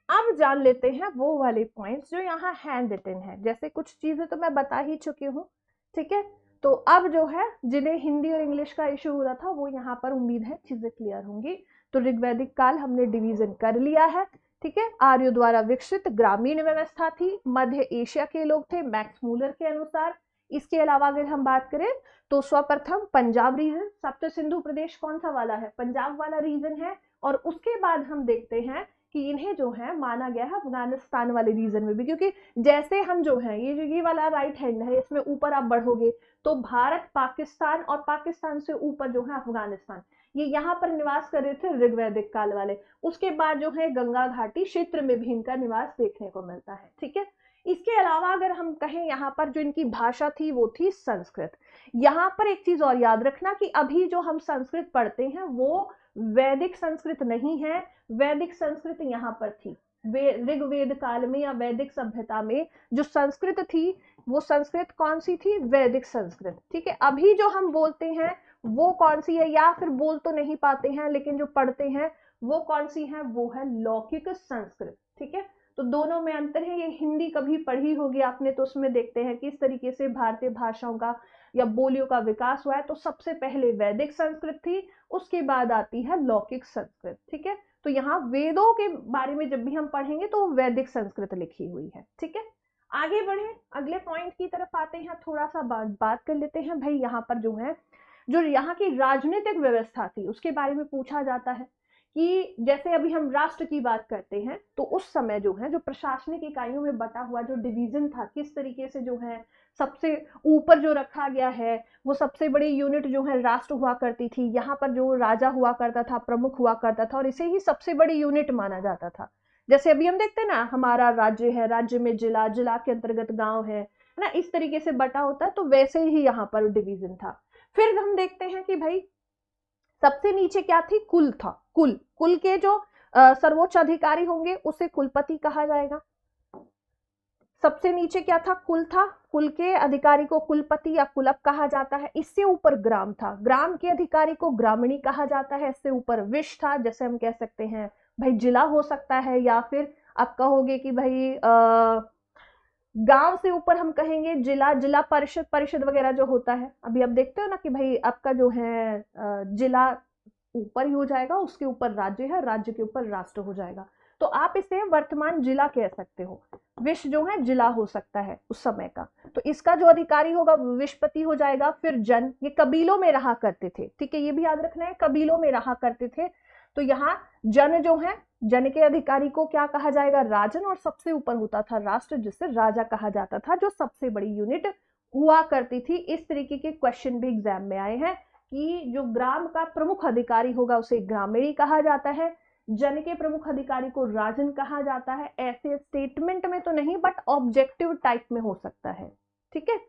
Speaker 1: अब जान लेते हैं वो वाले पॉइंट्स जो यहाँ हैंड रिटन है। जैसे कुछ चीजें तो मैं बता ही चुकी हूँ, ठीक है। तो अब जो है जिन्हें हिंदी और इंग्लिश का इशू हो रहा था वो यहाँ पर उम्मीद है चीजें क्लियर होंगी। तो ऋग्वैदिक काल हमने डिवीजन कर लिया है, ठीक है। आर्यों द्वारा विकसित ग्रामीण व्यवस्था थी, मध्य एशिया के लोग थे मैक्स मूलर के अनुसार। इसके अलावा अगर हम बात करें तो सर्वप्रथम पंजाब रीजन, सप्त सिंधु प्रदेश कौन सा वाला है, पंजाब वाला रीजन है। और उसके बाद हम देखते हैं कि इन्हें जो है माना गया है अफगानिस्तान वाले रीजन में भी, क्योंकि जैसे हम जो है ये वाला राइट हैंड है, इसमें ऊपर आप बढ़ोगे तो भारत, पाकिस्तान, और पाकिस्तान से ऊपर जो है अफगानिस्तान, ये यहाँ पर निवास कर रहे थे ऋग्वैदिक काल वाले। उसके बाद जो है गंगा घाटी क्षेत्र में भी इनका निवास देखने को मिलता है, ठीक है। इसके अलावा अगर हम कहें यहाँ पर जो इनकी भाषा थी वो थी संस्कृत। यहाँ पर एक चीज और याद रखना कि अभी जो हम संस्कृत पढ़ते हैं वो वैदिक संस्कृत नहीं है, वैदिक संस्कृत यहाँ पर थी। ऋग्वेद काल में या वैदिक सभ्यता में जो संस्कृत थी वो संस्कृत कौन सी थी, वैदिक संस्कृत, ठीक है। अभी जो हम बोलते हैं वो कौन सी है, या फिर बोल तो नहीं पाते हैं लेकिन जो पढ़ते हैं वो कौन सी है, वो है लौकिक संस्कृत, ठीक है। तो दोनों में अंतर है। ये हिंदी कभी पढ़ी होगी आपने तो उसमें देखते हैं किस तरीके से भारतीय भाषाओं का या बोलियों का विकास हुआ है। तो सबसे पहले वैदिक संस्कृत थी, उसके बाद आती है लौकिक संस्कृत, ठीक है। तो यहाँ वेदों के बारे में जब भी हम पढ़ेंगे तो वैदिक संस्कृत लिखी हुई है, ठीक है। आगे बढ़े, अगले पॉइंट की तरफ आते हैं, थोड़ा सा बात कर लेते हैं भाई। यहाँ पर जो है जो यहाँ की राजनीतिक व्यवस्था थी उसके बारे में पूछा जाता है कि जैसे अभी हम राष्ट्र की बात करते हैं तो उस समय जो है जो प्रशासनिक इकाइयों में बटा हुआ जो डिवीजन था, किस तरीके से जो है सबसे ऊपर जो रखा गया है, वो सबसे बड़ी यूनिट जो है राष्ट्र हुआ करती थी, यहाँ पर जो राजा हुआ करता था, प्रमुख हुआ करता था, और इसे ही सबसे बड़ी यूनिट माना जाता था। जैसे अभी हम देखते हैं ना, हमारा राज्य है, राज्य में जिला, जिला के अंतर्गत गांव है ना, इस तरीके से बटा होता है, तो वैसे ही यहाँ पर डिवीजन था। फिर हम देखते हैं कि भाई सबसे नीचे क्या थी, कुल था। कुल, कुल के जो सर्वोच्च अधिकारी होंगे उसे कुलपति कहा जाएगा। सबसे नीचे क्या था, कुल था, कुल के अधिकारी को कुलपति या कुलप कहा जाता है। इससे ऊपर ग्राम था, ग्राम के अधिकारी को ग्रामीणी कहा जाता है। इससे ऊपर विश था, जैसे हम कह सकते हैं भाई जिला हो सकता है, या फिर आप कहोगे कि भाई गांव से ऊपर हम कहेंगे जिला, जिला परिषद, परिषद वगैरह जो होता है। अभी आप देखते हो ना कि भाई आपका जो है जिला ऊपर ही हो जाएगा, उसके ऊपर राज्य है, राज्य के ऊपर राष्ट्र हो जाएगा। तो आप इसे वर्तमान जिला कह सकते हो। विश्व जो है जिला हो सकता है उस समय का। तो इसका जो अधिकारी होगा वो विश्वपति हो जाएगा। फिर जन, ये कबीलों में रहा करते थे, ठीक है, ये भी याद रखना है, कबीलों में रहा करते थे। तो यहाँ जन जो है, जन के अधिकारी को क्या कहा जाएगा, राजन, और सबसे ऊपर होता था राष्ट्र, जिसे राजा कहा जाता था, जो सबसे बड़ी यूनिट हुआ करती थी। इस तरीके के क्वेश्चन भी एग्जाम में आए हैं कि जो ग्राम का प्रमुख अधिकारी होगा उसे ग्रामीणी कहा जाता है, जन के प्रमुख अधिकारी को राजन कहा जाता है। ऐसे स्टेटमेंट में तो नहीं, बट ऑब्जेक्टिव टाइप में हो सकता है, ठीक है।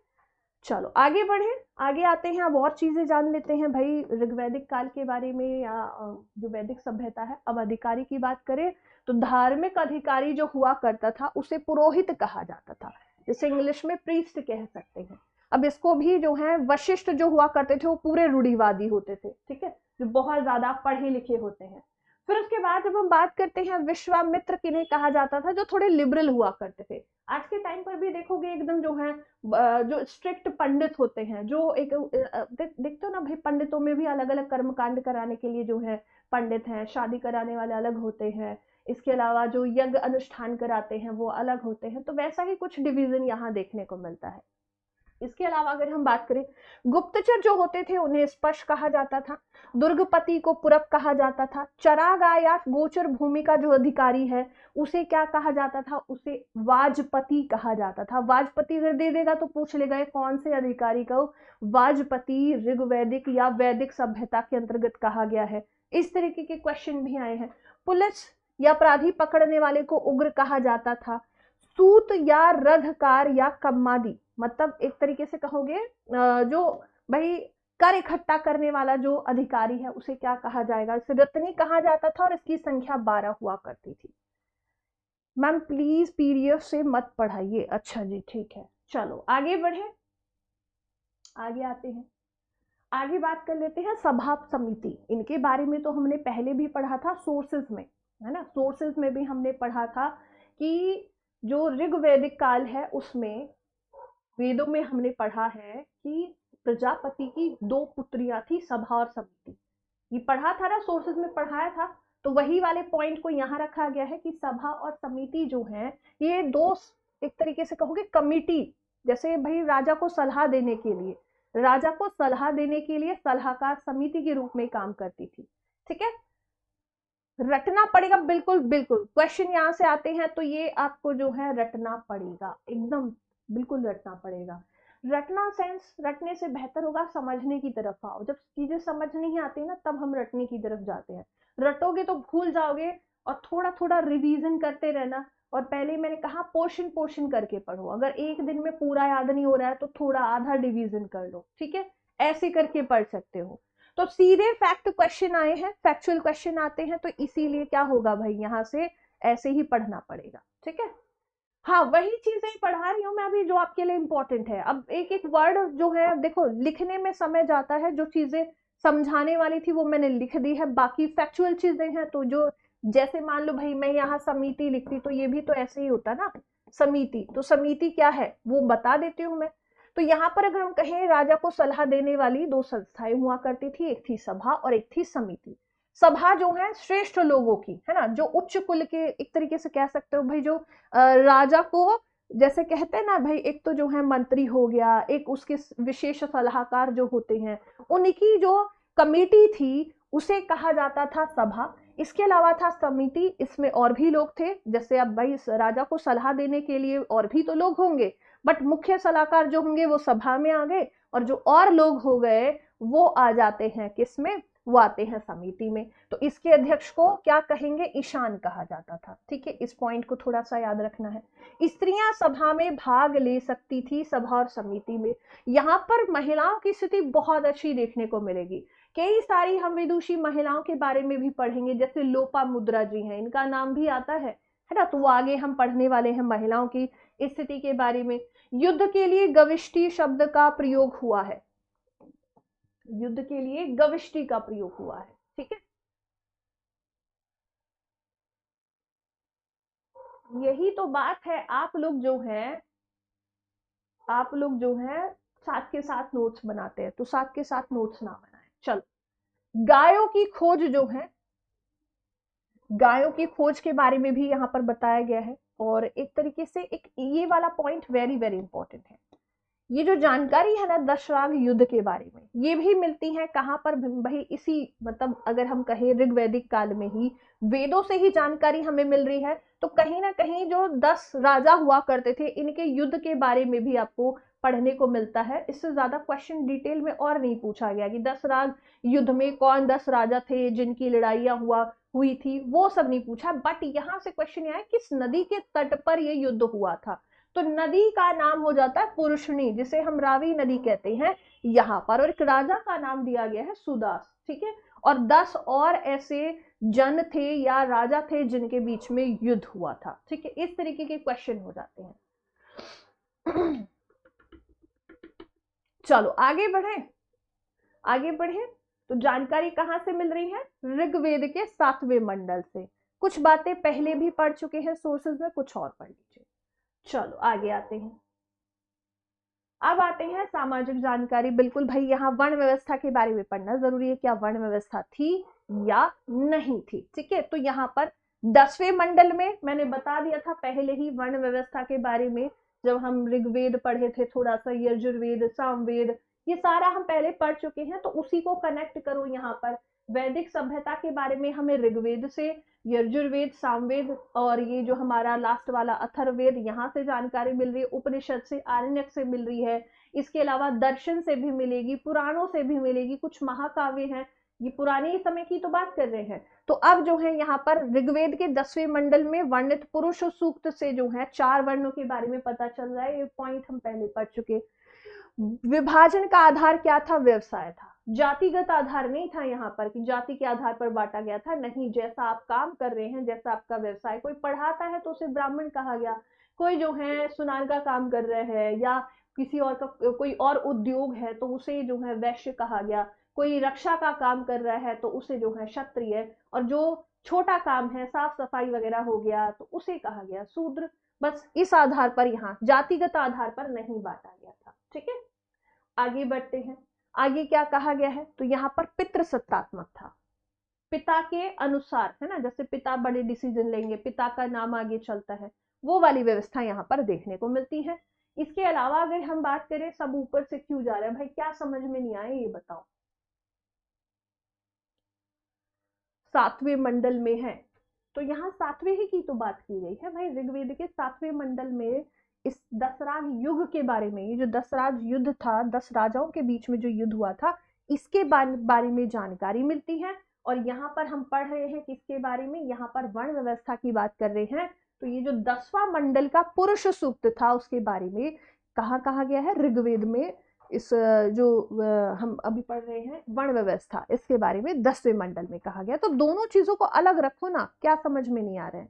Speaker 1: चलो आगे बढ़े, आगे आते हैं, अब और चीजें जान लेते हैं भाई ऋग्वैदिक काल के बारे में, या जो वैदिक सभ्यता है। अब अधिकारी की बात करें तो धार्मिक अधिकारी जो हुआ करता था उसे पुरोहित कहा जाता था, जिसे इंग्लिश में प्रीस्ट कह सकते हैं। अब इसको भी जो है वशिष्ठ जो हुआ करते थे वो पूरे रूढ़िवादी होते थे, ठीक है, जो बहुत ज्यादा पढ़े लिखे होते हैं। फिर उसके बाद जब हम बात करते हैं विश्वामित्र किन्हें कहा जाता था, जो थोड़े लिबरल हुआ करते थे। आज के टाइम पर भी देखोगे एकदम जो है जो स्ट्रिक्ट पंडित होते हैं, जो एक देखते हो ना भाई, पंडितों में भी अलग अलग कर्मकांड कराने के लिए जो है पंडित हैं, शादी कराने वाले अलग होते हैं, इसके अलावा जो यज्ञ अनुष्ठान कराते हैं वो अलग होते हैं। तो वैसा ही कुछ डिवीजन यहाँ देखने को मिलता है। इसके अलावा अगर हम बात करें, गुप्तचर जो होते थे उन्हें स्पष्ट कहा जाता था, दुर्गपति को पुरप कहा जाता था, चरागाह या गोचर भूमि का जो अधिकारी है उसे क्या कहा जाता था, उसे वाजपति कहा जाता था। वाजपति अगर दे देगा तो पूछ लेगा कौन से अधिकारी को वाजपति ऋग्वैदिक या वैदिक सभ्यता के अंतर्गत कहा गया है। इस तरीके के क्वेश्चन भी आए हैं। पुलिस या अपराधी पकड़ने वाले को उग्र कहा जाता था। सूत या रथकार या कम्मादी, मतलब एक तरीके से कहोगे जो भाई कर इकट्ठा करने वाला जो अधिकारी है उसे क्या कहा जाएगा, इसे रत्नी कहा जाता था, और इसकी संख्या 12 हुआ करती थी। मैम प्लीज पीडीएफ से मत पढ़ाइए। अच्छा जी ठीक है, चलो आगे बढ़े, आगे आते हैं, आगे बात कर लेते हैं सभा समिति। इनके बारे में तो हमने पहले भी पढ़ा था सोर्सेज में, है ना, सोर्सेज में भी हमने पढ़ा था कि जो ऋग्वैदिक काल है उसमें वेदों में हमने पढ़ा है कि प्रजापति की 2 पुत्रियां थी, सभा और समिति। ये पढ़ा था ना, सोर्सेज में पढ़ाया था। तो वही वाले पॉइंट को यहाँ रखा गया है कि सभा और समिति जो है ये 2 एक तरीके से कहोगे कमिटी, जैसे भाई राजा को सलाह देने के लिए, राजा को सलाह देने के लिए सलाहकार समिति के रूप में काम करती थी, ठीक है। रटना पड़ेगा, बिल्कुल बिल्कुल, क्वेश्चन यहाँ से आते हैं तो ये आपको जो है रटना पड़ेगा, एकदम बिल्कुल रटना पड़ेगा। रटना सेंस, रटने से बेहतर होगा समझने की तरफ आओ। जब चीजें समझ नहीं आती ना तब हम रटने की तरफ जाते हैं। रटोगे तो भूल जाओगे, और थोड़ा थोड़ा रिवीजन करते रहना। और पहले मैंने कहा पोर्शन पोर्शन करके पढ़ो, अगर एक दिन में पूरा याद नहीं हो रहा है तो थोड़ा आधा डिवीजन कर लो, ठीक है, ऐसे करके पढ़ सकते हो। तो सीधे फैक्ट क्वेश्चन आए हैं, फैक्चुअल क्वेश्चन आते हैं, तो इसीलिए क्या होगा भाई यहाँ से ऐसे ही पढ़ना पड़ेगा, ठीक है। हाँ वही चीजें पढ़ा रही हूँ मैं अभी जो आपके लिए इंपॉर्टेंट है। अब एक एक वर्ड जो है देखो लिखने में समय जाता है, जो चीजें समझाने वाली थी वो मैंने लिख दी है, बाकी फैक्चुअल चीजें हैं तो जो, जैसे मान लो भाई मैं यहाँ समिति लिखती तो ये भी तो ऐसे ही होता ना, समिति, तो समिति क्या है वो बता देती हूँ मैं। तो यहाँ पर अगर हम कहें राजा को सलाह देने वाली 2 संस्थाएं हुआ करती थी, एक थी सभा और एक थी समिति। सभा जो है श्रेष्ठ लोगों की, है ना, जो उच्च कुल के, एक तरीके से कह सकते हो भाई, जो राजा को जैसे कहते हैं ना भाई, एक तो जो है मंत्री हो गया, एक उसके विशेष सलाहकार जो होते हैं, उनकी जो कमेटी थी उसे कहा जाता था सभा। इसके अलावा था समिति, इसमें और भी लोग थे, जैसे अब भाई राजा को सलाह देने के लिए और भी तो लोग होंगे, बट मुख्य सलाहकार जो होंगे वो सभा में आ गए, और जो और लोग हो गए वो आ जाते हैं किसमें, वो आते हैं समिति में। तो इसके अध्यक्ष को क्या कहेंगे, ईशान कहा जाता था। ठीक है, इस पॉइंट को थोड़ा सा याद रखना है। स्त्रियां सभा में भाग ले सकती थी, सभा और समिति में। यहाँ पर महिलाओं की स्थिति बहुत अच्छी देखने को मिलेगी। कई सारी हम विदुषी महिलाओं के बारे में भी पढ़ेंगे, जैसे लोपामुद्रा जी हैं, इनका नाम भी आता है ना, तो वो आगे हम पढ़ने वाले हैं महिलाओं की स्थिति के बारे में। युद्ध के लिए गविष्टि शब्द का प्रयोग हुआ है, युद्ध के लिए गविष्टि का प्रयोग हुआ है। ठीक है, यही तो बात है। आप लोग जो हैं साथ के साथ नोट्स बनाते हैं, तो साथ के साथ नोट्स ना बनाएं। चलो, गायों की खोज जो है, गायों की खोज के बारे में भी यहाँ पर बताया गया है। और एक तरीके से एक ये वाला पॉइंट वेरी वेरी इंपॉर्टेंट है। ये जो जानकारी है ना दशराग युद्ध के बारे में, ये भी मिलती है कहाँ पर भाई, इसी मतलब अगर हम कहें ऋग्वैदिक काल में ही, वेदों से ही जानकारी हमें मिल रही है। तो कहीं ना कहीं जो 10 राजा हुआ करते थे, इनके युद्ध के बारे में भी आपको पढ़ने को मिलता है। इससे ज्यादा क्वेश्चन डिटेल में और नहीं पूछा गया कि दशराग युद्ध में कौन 10 राजा थे जिनकी लड़ाइयां हुई थी, वो सब नहीं पूछा। बट यहाँ से क्वेश्चन यह है किस नदी के तट पर यह युद्ध हुआ था। तो नदी का नाम हो जाता है पुरुषनी, जिसे हम रावी नदी कहते हैं यहाँ पर, और एक राजा का नाम दिया गया है सुदास। ठीक है, और 10 और ऐसे जन थे या राजा थे जिनके बीच में युद्ध हुआ था। ठीक है, इस तरीके के क्वेश्चन हो जाते हैं। चलो आगे बढ़े। तो जानकारी कहां से मिल रही है, ऋग्वेद के 7वें मंडल से। कुछ बातें पहले भी पढ़ चुके हैं सोर्सेज में, कुछ और पढ़ लीजिए। चलो आगे आते हैं। अब आते हैं सामाजिक जानकारी। बिल्कुल भाई, यहाँ वर्ण व्यवस्था के बारे में पढ़ना जरूरी है, क्या वर्ण व्यवस्था थी या नहीं थी। ठीक है, तो यहाँ पर 10वें मंडल में मैंने बता दिया था पहले ही वर्ण व्यवस्था के बारे में, जब हम ऋग्वेद पढ़े थे थोड़ा सा, यजुर्वेद, सामवेद, ये सारा हम पहले पढ़ चुके हैं। तो उसी को कनेक्ट करो यहाँ पर। वैदिक सभ्यता के बारे में हमें ऋग्वेद से, यजुर्वेद, सामवेद और ये जो हमारा लास्ट वाला अथर्ववेद, यहाँ से जानकारी मिल रही है। उपनिषद से, आरण्यक से मिल रही है। इसके अलावा दर्शन से भी मिलेगी, पुराणों से भी मिलेगी, कुछ महाकाव्य हैं, ये पुराने समय की तो बात कर रहे हैं। तो अब जो है यहाँ पर ऋग्वेद के 10वें मंडल में वर्णित पुरुष सूक्त से जो है 4 वर्णों के बारे में पता चल रहा है। ये पॉइंट हम पहले पढ़ चुके। विभाजन का आधार क्या था, व्यवसाय था, जातिगत आधार नहीं था यहाँ पर कि जाति के आधार पर बांटा गया था। नहीं, जैसा आप काम कर रहे हैं, जैसा आपका व्यवसाय, कोई पढ़ाता है तो उसे ब्राह्मण कहा गया, कोई जो है सुनार का काम कर रहे हैं या किसी और का कोई और उद्योग है तो उसे जो है वैश्य कहा गया, कोई रक्षा का काम कर रहा है तो उसे जो है क्षत्रिय, और जो छोटा काम है साफ सफाई वगैरह हो गया तो उसे कहा गया शूद्र। बस इस आधार पर, यहाँ जातिगत आधार पर नहीं बांटा गया था। ठीक है, आगे बढ़ते हैं। आगे क्या कहा गया है, तो यहाँ पर पितृसत्तात्मक था, पिता के अनुसार, है ना, जैसे पिता बड़े डिसीजन लेंगे, पिता का नाम आगे चलता है, वो वाली व्यवस्था यहाँ पर देखने को मिलती है। इसके अलावा अगर हम बात करें, सब ऊपर से क्यों जा रहा है भाई, क्या समझ में नहीं आया ये बताओ। 7वें मंडल में है, तो यहाँ 7वें ही की तो बात की गई है भाई। ऋग्वेद के 7वें मंडल में इस दशराज युग के बारे में, ये जो दशराज युद्ध था, 10 राजाओं के बीच में जो युद्ध हुआ था, इसके बारे में जानकारी मिलती है। और यहाँ पर हम पढ़ रहे हैं किसके बारे में, यहाँ पर वर्ण व्यवस्था की बात कर रहे हैं। तो ये जो 10वां मंडल का पुरुष सूक्त था, उसके बारे में कहा गया है ऋग्वेद में। इस जो हम अभी पढ़ रहे हैं वर्ण व्यवस्था, इसके बारे में 10वें मंडल में कहा गया। तो दोनों चीजों को अलग रखो ना, क्या समझ में नहीं आ रहा है।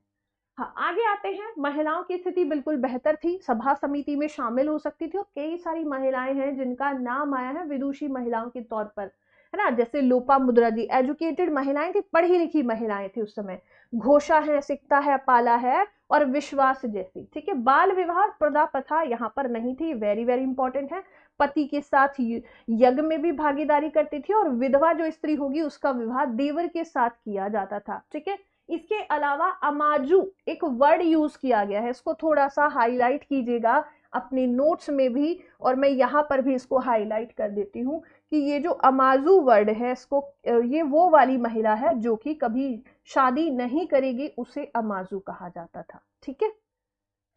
Speaker 1: हाँ, आगे आते हैं। महिलाओं की स्थिति बिल्कुल बेहतर थी, सभा समिति में शामिल हो सकती थी, और कई सारी महिलाएं हैं जिनका नाम आया है विदुषी महिलाओं के तौर पर, है ना, जैसे लोपामुद्रा जी, एजुकेटेड महिलाएं थी, पढ़ी लिखी महिलाएं थी उस समय। घोषा है, सिकता है, पाला है, और विश्वास जैसी। ठीक है, बाल विवाह प्रदा प्रथा यहाँ पर नहीं थी, वेरी वेरी इंपॉर्टेंट है। पति के साथ यज्ञ में भी भागीदारी करती थी, और विधवा जो स्त्री होगी उसका विवाह देवर के साथ किया जाता था। ठीक है, इसके अलावा अमाजू एक वर्ड यूज किया गया है, इसको थोड़ा सा हाईलाइट कीजिएगा अपने नोट्स में भी, और मैं यहाँ पर भी इसको हाईलाइट कर देती हूँ कि ये जो अमाजू वर्ड है इसको, ये वो वाली महिला है जो कि कभी शादी नहीं करेगी, उसे अमाजू कहा जाता था। ठीक है,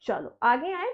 Speaker 1: चलो आगे आए,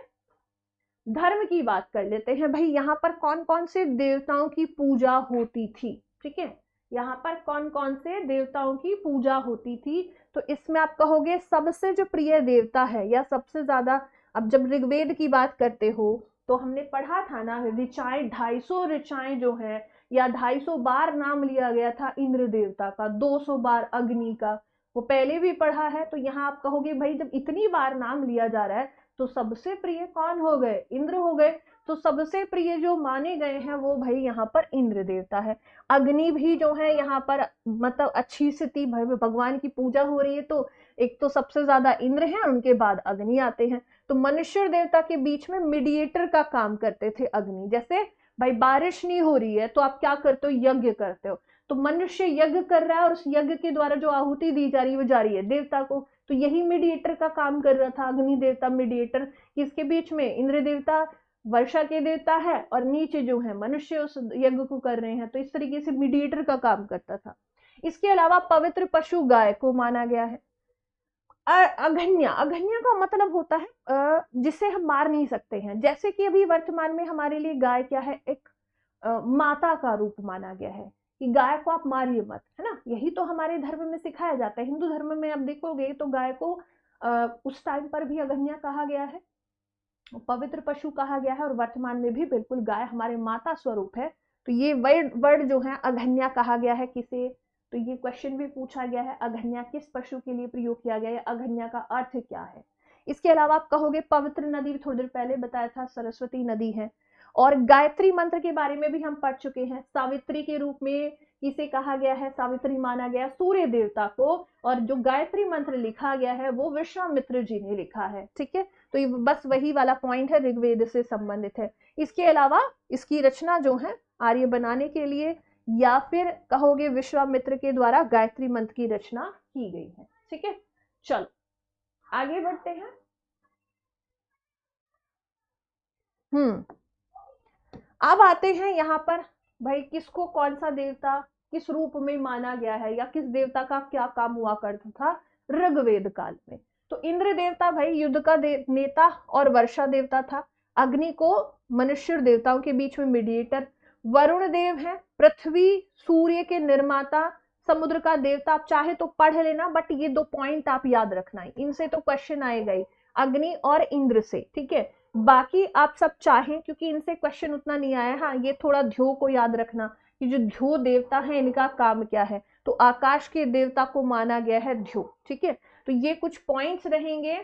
Speaker 1: धर्म की बात कर लेते हैं। भाई यहाँ पर कौन कौन से देवताओं की पूजा होती थी? ठीक है, यहाँ पर कौन कौन से देवताओं की पूजा होती थी? तो इसमें आप कहोगे सबसे जो प्रिय देवता है या सबसे ज्यादा, अब जब ऋग्वेद की बात करते हो तो हमने पढ़ा था ना, ऋचाएं 250 ऋचाएं जो है, या 250 बार नाम लिया गया था इंद्र देवता का, 200 बार अग्नि का, वो पहले भी पढ़ा है। तो यहाँ आप कहोगे भाई जब इतनी बार नाम लिया जा रहा है तो सबसे प्रिय कौन हो गए? इंद्र हो गए। तो सबसे प्रिय जो माने गए हैं वो भाई यहाँ पर इंद्र देवता है। अग्नि भी जो है यहाँ पर मतलब अच्छी स्थिति, भगवान की पूजा हो रही है तो एक तो सबसे ज्यादा इंद्र है, उनके बाद अग्नि आते हैं। तो मनुष्य और देवता के बीच में मीडिएटर का काम करते थे अग्नि। जैसे भाई बारिश नहीं हो रही है तो आप क्या करते हो? यज्ञ करते हो। तो मनुष्य यज्ञ कर रहा है और उस यज्ञ के द्वारा जो आहुति दी जा रही है वो जा रही है देवता को, तो यही मीडिएटर का काम कर रहा था अग्नि देवता, मीडिएटर किसके बीच में? इंद्र देवता वर्षा के देवता है और नीचे जो है मनुष्य उस यज्ञ को कर रहे हैं, तो इस तरीके से मीडिएटर का काम करता था। इसके अलावा पवित्र पशु गाय को माना गया है। अघन्या, अघन्या का मतलब होता है जिसे हम मार नहीं सकते हैं। जैसे कि अभी वर्तमान में हमारे लिए गाय क्या है? एक माता का रूप माना गया है कि गाय को आप मारिए मत, है ना। यही तो हमारे धर्म में सिखाया जाता है। हिंदू धर्म में आप देखोगे तो गाय को उस टाइम पर भी अघन्या कहा गया है, पवित्र पशु कहा गया है, और वर्तमान में भी बिल्कुल गाय हमारे माता स्वरूप है। तो ये वर्ड जो है अघन्या कहा गया है किसे? तो ये क्वेश्चन भी पूछा गया है, अघन्या किस पशु के लिए प्रयोग किया गया है, अघन्या का अर्थ क्या है? इसके अलावा आप कहोगे पवित्र नदी, थोड़ी देर पहले बताया था सरस्वती नदी है। और गायत्री मंत्र के बारे में भी हम पढ़ चुके हैं। सावित्री के रूप में किसे कहा गया है? सावित्री माना गया सूर्य देवता को, और जो गायत्री मंत्र लिखा गया है वो विश्वामित्र जी ने लिखा है। ठीक है, तो ये बस वही वाला पॉइंट है, ऋग्वेद से संबंधित है। इसके अलावा इसकी रचना जो है आर्य बनाने के लिए, या फिर कहोगे विश्वामित्र के द्वारा गायत्री मंत्र की रचना की गई है। ठीक है, चलो आगे बढ़ते हैं। अब आते हैं यहाँ पर भाई किसको कौन सा देवता किस रूप में माना गया है, या किस देवता का क्या काम हुआ करता था ऋग्वेद काल में। तो इंद्र देवता भाई युद्ध का नेता और वर्षा देवता था। अग्नि को मनुष्य देवताओं के बीच में मीडिएटर। वरुण देव है पृथ्वी सूर्य के निर्माता, समुद्र का देवता। आप चाहे तो पढ़ लेना, बट ये 2 पॉइंट आप याद रखना है, इनसे तो क्वेश्चन आएगा ही, अग्नि और इंद्र से। ठीक है, बाकी आप सब चाहें, क्योंकि इनसे क्वेश्चन उतना नहीं आया। हाँ, ये थोड़ा ध्यो को याद रखना कि जो ध्यो देवता है इनका काम क्या है, तो आकाश के देवता को माना गया है ध्यो। ठीक है, तो ये कुछ पॉइंट्स रहेंगे,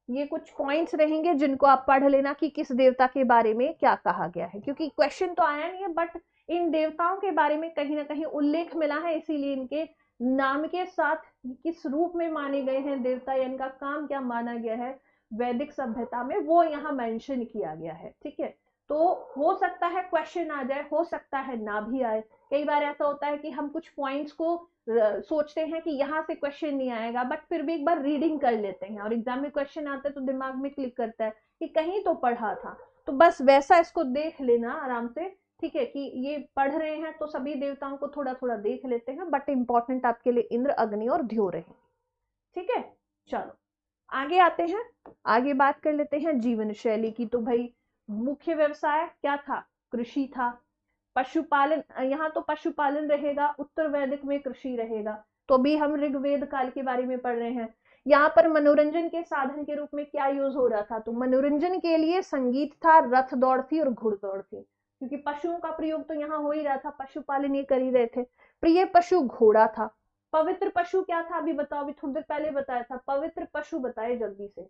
Speaker 1: ये कुछ पॉइंट्स रहेंगे जिनको आप पढ़ लेना कि किस देवता के बारे में क्या कहा गया है, क्योंकि क्वेश्चन तो आया नहीं है, बट इन देवताओं के बारे में कहीं ना कहीं उल्लेख मिला है, इसीलिए इनके नाम के साथ किस रूप में माने गए हैं देवता या इनका काम क्या माना गया है वैदिक सभ्यता में, वो यहाँ मेंशन किया गया है। ठीक है, तो हो सकता है क्वेश्चन आ जाए, हो सकता है ना भी आए। कई बार ऐसा होता है कि हम कुछ पॉइंट्स को सोचते हैं कि यहाँ से क्वेश्चन नहीं आएगा, बट फिर भी एक बार रीडिंग कर लेते हैं और एग्जाम में क्वेश्चन आता है तो दिमाग में क्लिक करता है कि कहीं तो पढ़ा था। तो बस वैसा इसको देख लेना आराम से। ठीक है, कि ये पढ़ रहे हैं तो सभी देवताओं को थोड़ा थोड़ा देख लेते हैं, बट इंपॉर्टेंट आपके लिए इंद्र अग्नि और ध्यो रहे। ठीक है, चलो आगे आते हैं, आगे बात कर लेते हैं जीवन शैली की। तो भाई मुख्य व्यवसाय क्या था? कृषि था। पशुपालन, यहाँ तो पशुपालन रहेगा, उत्तर वैदिक में कृषि रहेगा। तो अभी हम ऋग्वेद काल के बारे में पढ़ रहे हैं। यहाँ पर मनोरंजन के साधन के रूप में क्या यूज हो रहा था? तो मनोरंजन के लिए संगीत था, रथ दौड़ थी और घुड़दौड़ थी, क्योंकि पशुओं का प्रयोग तो यहाँ हो ही रहा था, पशुपालन ये कर ही रहे थे। प्रिय पशु घोड़ा था। पवित्र पशु क्या था? अभी बताओ, अभी थोड़ी देर पहले बताया था। पवित्र पशु बताए जल्दी से,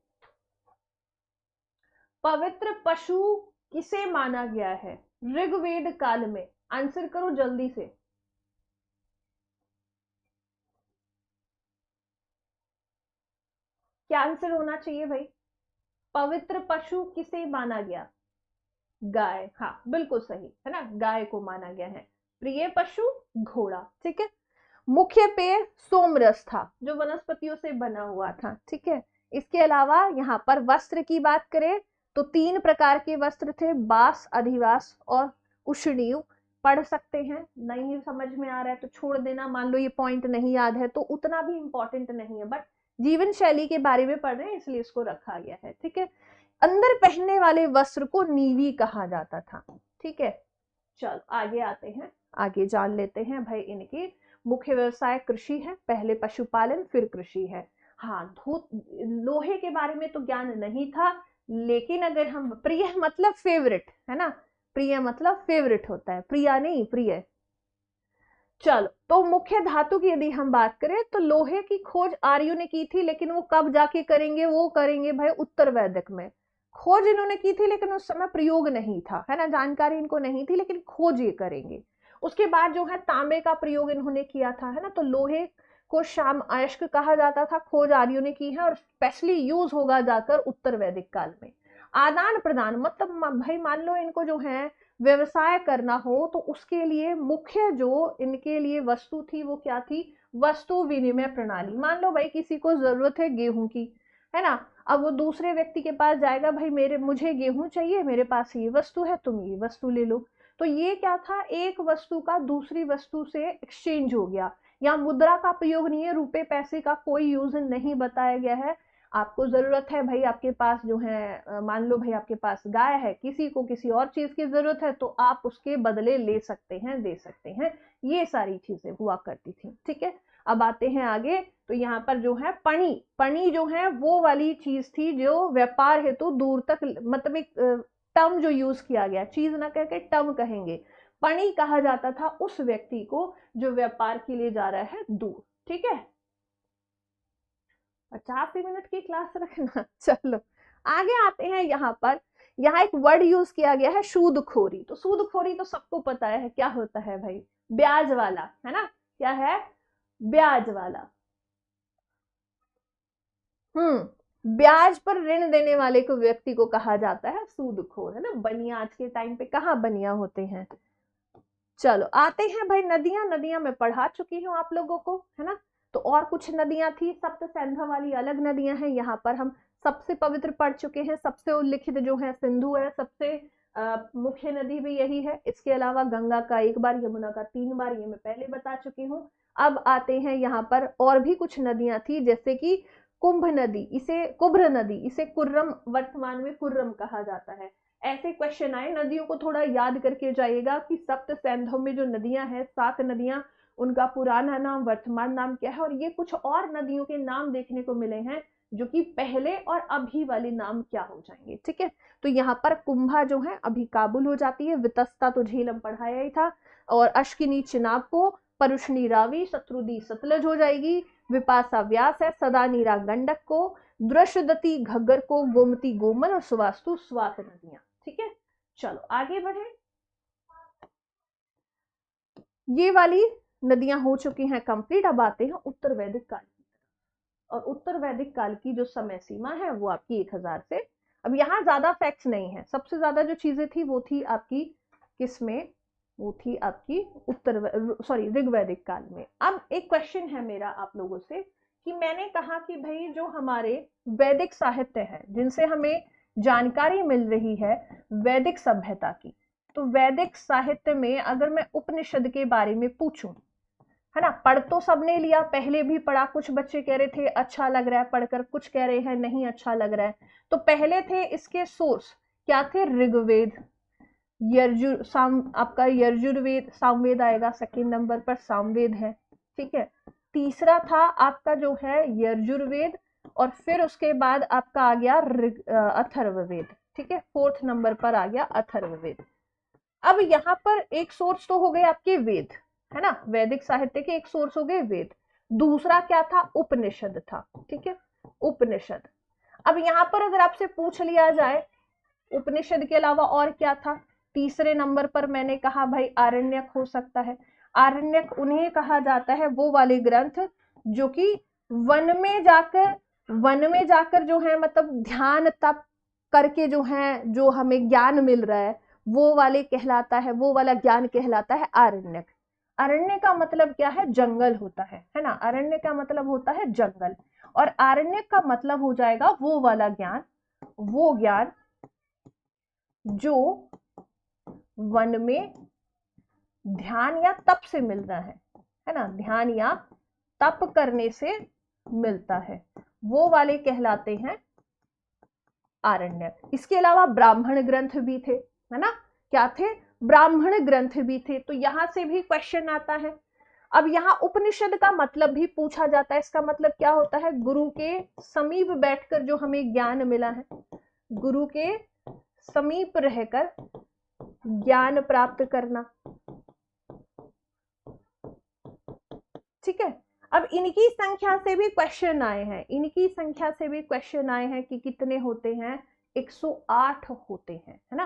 Speaker 1: पवित्र पशु किसे माना गया है ऋग्वेद काल में? आंसर करो जल्दी से। क्या आंसर होना चाहिए भाई? पवित्र पशु किसे माना गया? गाय। हाँ बिल्कुल सही है ना, गाय को माना गया है। प्रिय पशु घोड़ा। ठीक है, मुख्य पेय सोमरस था जो वनस्पतियों से बना हुआ था। ठीक है, इसके अलावा यहाँ पर वस्त्र की बात करें तो 3 प्रकार के वस्त्र थे, बास, अधिवास और उष्णीय। पढ़ सकते हैं, नहीं समझ में आ रहा है तो छोड़ देना, मान लो ये पॉइंट नहीं याद है तो उतना भी इंपॉर्टेंट नहीं है, बट जीवन शैली के बारे में पढ़ रहे हैं इसलिए इसको रखा गया है। ठीक है, अंदर पहनने वाले वस्त्र को नीवी कहा जाता था। ठीक है, चलो आगे आते हैं, आगे जान लेते हैं भाई इनकी मुख्य व्यवसाय कृषि है, पहले पशुपालन फिर कृषि है। हाँ, धूत लोहे के बारे में तो ज्ञान नहीं था, लेकिन अगर हम प्रिय मतलब फेवरेट है ना, प्रिय मतलब फेवरेट होता है, प्रिया नहीं प्रिय। चलो, तो मुख्य धातु की यदि हम बात करें तो लोहे की खोज आर्यों ने की थी, लेकिन वो कब जाके करेंगे, वो करेंगे भाई उत्तर वैदिक में। खोज इन्होंने की थी लेकिन उस समय प्रयोग नहीं था, है ना, जानकारी इनको नहीं थी, लेकिन खोज ये करेंगे। उसके बाद जो है तांबे का प्रयोग इन्होंने किया था, है ना, तो लोहे को श्याम अयस्क कहा जाता था, खोज आर्यों ने की है और स्पेशली यूज होगा जाकर उत्तर वैदिक काल में। आदान प्रदान मतलब भाई मान लो इनको जो है व्यवसाय करना हो तो उसके लिए मुख्य जो इनके लिए वस्तु थी वो क्या थी, वस्तु विनिमय प्रणाली। मान लो भाई किसी को जरूरत है गेहूं की, है ना, अब वो दूसरे व्यक्ति के पास जाएगा, भाई मुझे गेहूं चाहिए, मेरे पास ये वस्तु है, तुम ये वस्तु ले लो। तो ये क्या था, एक वस्तु का दूसरी वस्तु से एक्सचेंज हो गया। यहाँ मुद्रा का प्रयोग नहीं है, रुपए पैसे का कोई यूज नहीं बताया गया है। आपको जरूरत है भाई, आपके पास जो है मान लो भाई आपके पास गाय है, किसी को किसी और चीज की जरूरत है तो आप उसके बदले ले सकते हैं, दे सकते हैं, ये सारी चीजें हुआ करती थी। ठीक है, अब आते हैं आगे, तो यहाँ पर जो है पणी, पणी जो है वो वाली चीज थी जो व्यापार हेतु दूर तक, मतलब एक टर्म जो यूज किया गया, चीज ना कहकर टर्म कहेंगे। पणी कहा जाता था उस व्यक्ति को जो व्यापार के लिए जा रहा है दूर। ठीक है, 50 मिनट की क्लास रखना। चलो आगे आते हैं, यहाँ पर यहाँ एक वर्ड यूज किया गया है सूदखोरी। तो सूदखोरी तो सबको पता है क्या होता है भाई, ब्याज वाला, है ना, क्या है, ब्याज वाला। ब्याज पर ऋण देने वाले को व्यक्ति को कहा जाता है सूदखोर, है ना। बनिया आज के टाइम पे कहाँ बनिया होते हैं। चलो आते हैं भाई, नदियां, नदियां मैं पढ़ा चुकी हूँ आप लोगों को, है ना। तो और कुछ नदियां थी, सप्त सिंधु वाली अलग नदियां हैं, यहाँ पर हम सबसे पवित्र पढ़ चुके हैं, सबसे उल्लिखित जो है सिंधु है, सबसे मुख्य नदी भी यही है। इसके अलावा गंगा का 1 बार, यमुना का 3 बार, ये मैं पहले बता चुकी हूँ। अब आते हैं यहाँ पर और भी कुछ नदियां थी, जैसे कि कुंभ नदी, इसे कुब्र नदी, इसे कुर्रम, वर्तमान में कुर्रम कहा जाता है। ऐसे क्वेश्चन आए, नदियों को थोड़ा याद करके जाइएगा कि सप्त सिंधु में जो नदियां हैं, 7 नदियां, उनका पुराना नाम, वर्तमान नाम क्या है, और ये कुछ और नदियों के नाम देखने को मिले हैं जो कि पहले और अभी वाले नाम क्या हो जाएंगे। ठीक है, तो यहाँ पर कुंभा जो है अभी काबुल हो जाती है, वितस्ता तो झेलम पढ़ाया ही था, और अश्किनी चिनाब को, परुष्णी रावी, शत्रुदी सतलज हो जाएगी, विपासा व्यास है, सदा नीरा गंडक को, दृशदती घग्गर को, गोमती गोमन और सुवास्तु स्वात नदियां। ठीक है, चलो आगे बढ़े। ये वाली नदियां हो चुकी हैं कंप्लीट। अब आते हैं उत्तर वैदिक काल की, और उत्तर वैदिक काल की जो समय सीमा है वो आपकी 1000 से, अब यहाँ ज्यादा फैक्ट्स नहीं है, सबसे ज्यादा जो चीजें थी वो थी आपकी किसमें, वो थी आपकी ऋग्वैदिक काल में। अब एक क्वेश्चन है मेरा आप लोगों से कि मैंने कहा कि भाई जो हमारे वैदिक साहित्य है, जिनसे हमें जानकारी मिल रही है वैदिक सभ्यता की, तो वैदिक साहित्य में अगर मैं उपनिषद के बारे में पूछूं, है ना, पढ़ तो सबने लिया, पहले भी पढ़ा, कुछ बच्चे कह रहे थे अच्छा लग रहा है पढ़कर, कुछ कह रहे हैं नहीं अच्छा लग रहा है। तो पहले थे इसके सोर्स क्या थे, ऋग्वेद, आपका यजुर्वेद, सामवेद आएगा सेकंड नंबर पर, सामवेद है। ठीक है, तीसरा था आपका जो है यजुर्वेद, और फिर उसके बाद आपका आ गया अथर्ववेद। ठीक है, 4th नंबर पर आ गया अथर्ववेद। अब यहाँ पर एक सोर्स तो हो गए आपके वेद, है ना, वैदिक साहित्य के एक सोर्स हो गए वेद। दूसरा क्या था, उपनिषद था। ठीक है, उपनिषद। अब यहाँ पर अगर आपसे पूछ लिया जाए उपनिषद के अलावा और क्या था, तीसरे नंबर पर मैंने कहा भाई आरण्यक हो सकता है। आरण्यक उन्हें कहा जाता है वो वाले ग्रंथ जो कि वन में जाकर जो है, मतलब ध्यान तप करके जो है, जो हमें ज्ञान मिल रहा है वो वाले कहलाता है, वो वाला ज्ञान कहलाता है आरण्यक। अरण्य का मतलब क्या है, जंगल होता है ना, अरण्य का मतलब होता है जंगल, और आरण्यक का मतलब हो जाएगा वो वाला ज्ञान, वो ज्ञान जो वन में ध्यान या तप से मिलना है ना, ध्यान या तप करने से मिलता है, वो वाले कहलाते हैं आरण्यक। इसके अलावा ब्राह्मण ग्रंथ भी थे, है ना, क्या थे, ब्राह्मण ग्रंथ भी थे, तो यहां से भी क्वेश्चन आता है। अब यहाँ उपनिषद का मतलब भी पूछा जाता है। इसका मतलब क्या होता है, गुरु के समीप बैठकर जो हमें ज्ञान मिला है, गुरु के समीप रहकर ज्ञान प्राप्त करना। ठीक है, अब इनकी संख्या से भी क्वेश्चन आए हैं, इनकी संख्या से भी क्वेश्चन आए हैं कि कितने होते हैं, 108 होते हैं, है ना,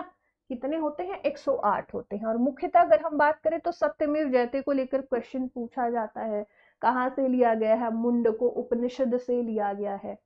Speaker 1: कितने होते हैं, 108 होते हैं। और मुख्यतः अगर हम बात करें तो सत्यमेव जयते को लेकर क्वेश्चन पूछा जाता है। कहां से लिया गया है, मुंडको उपनिषद से लिया गया है।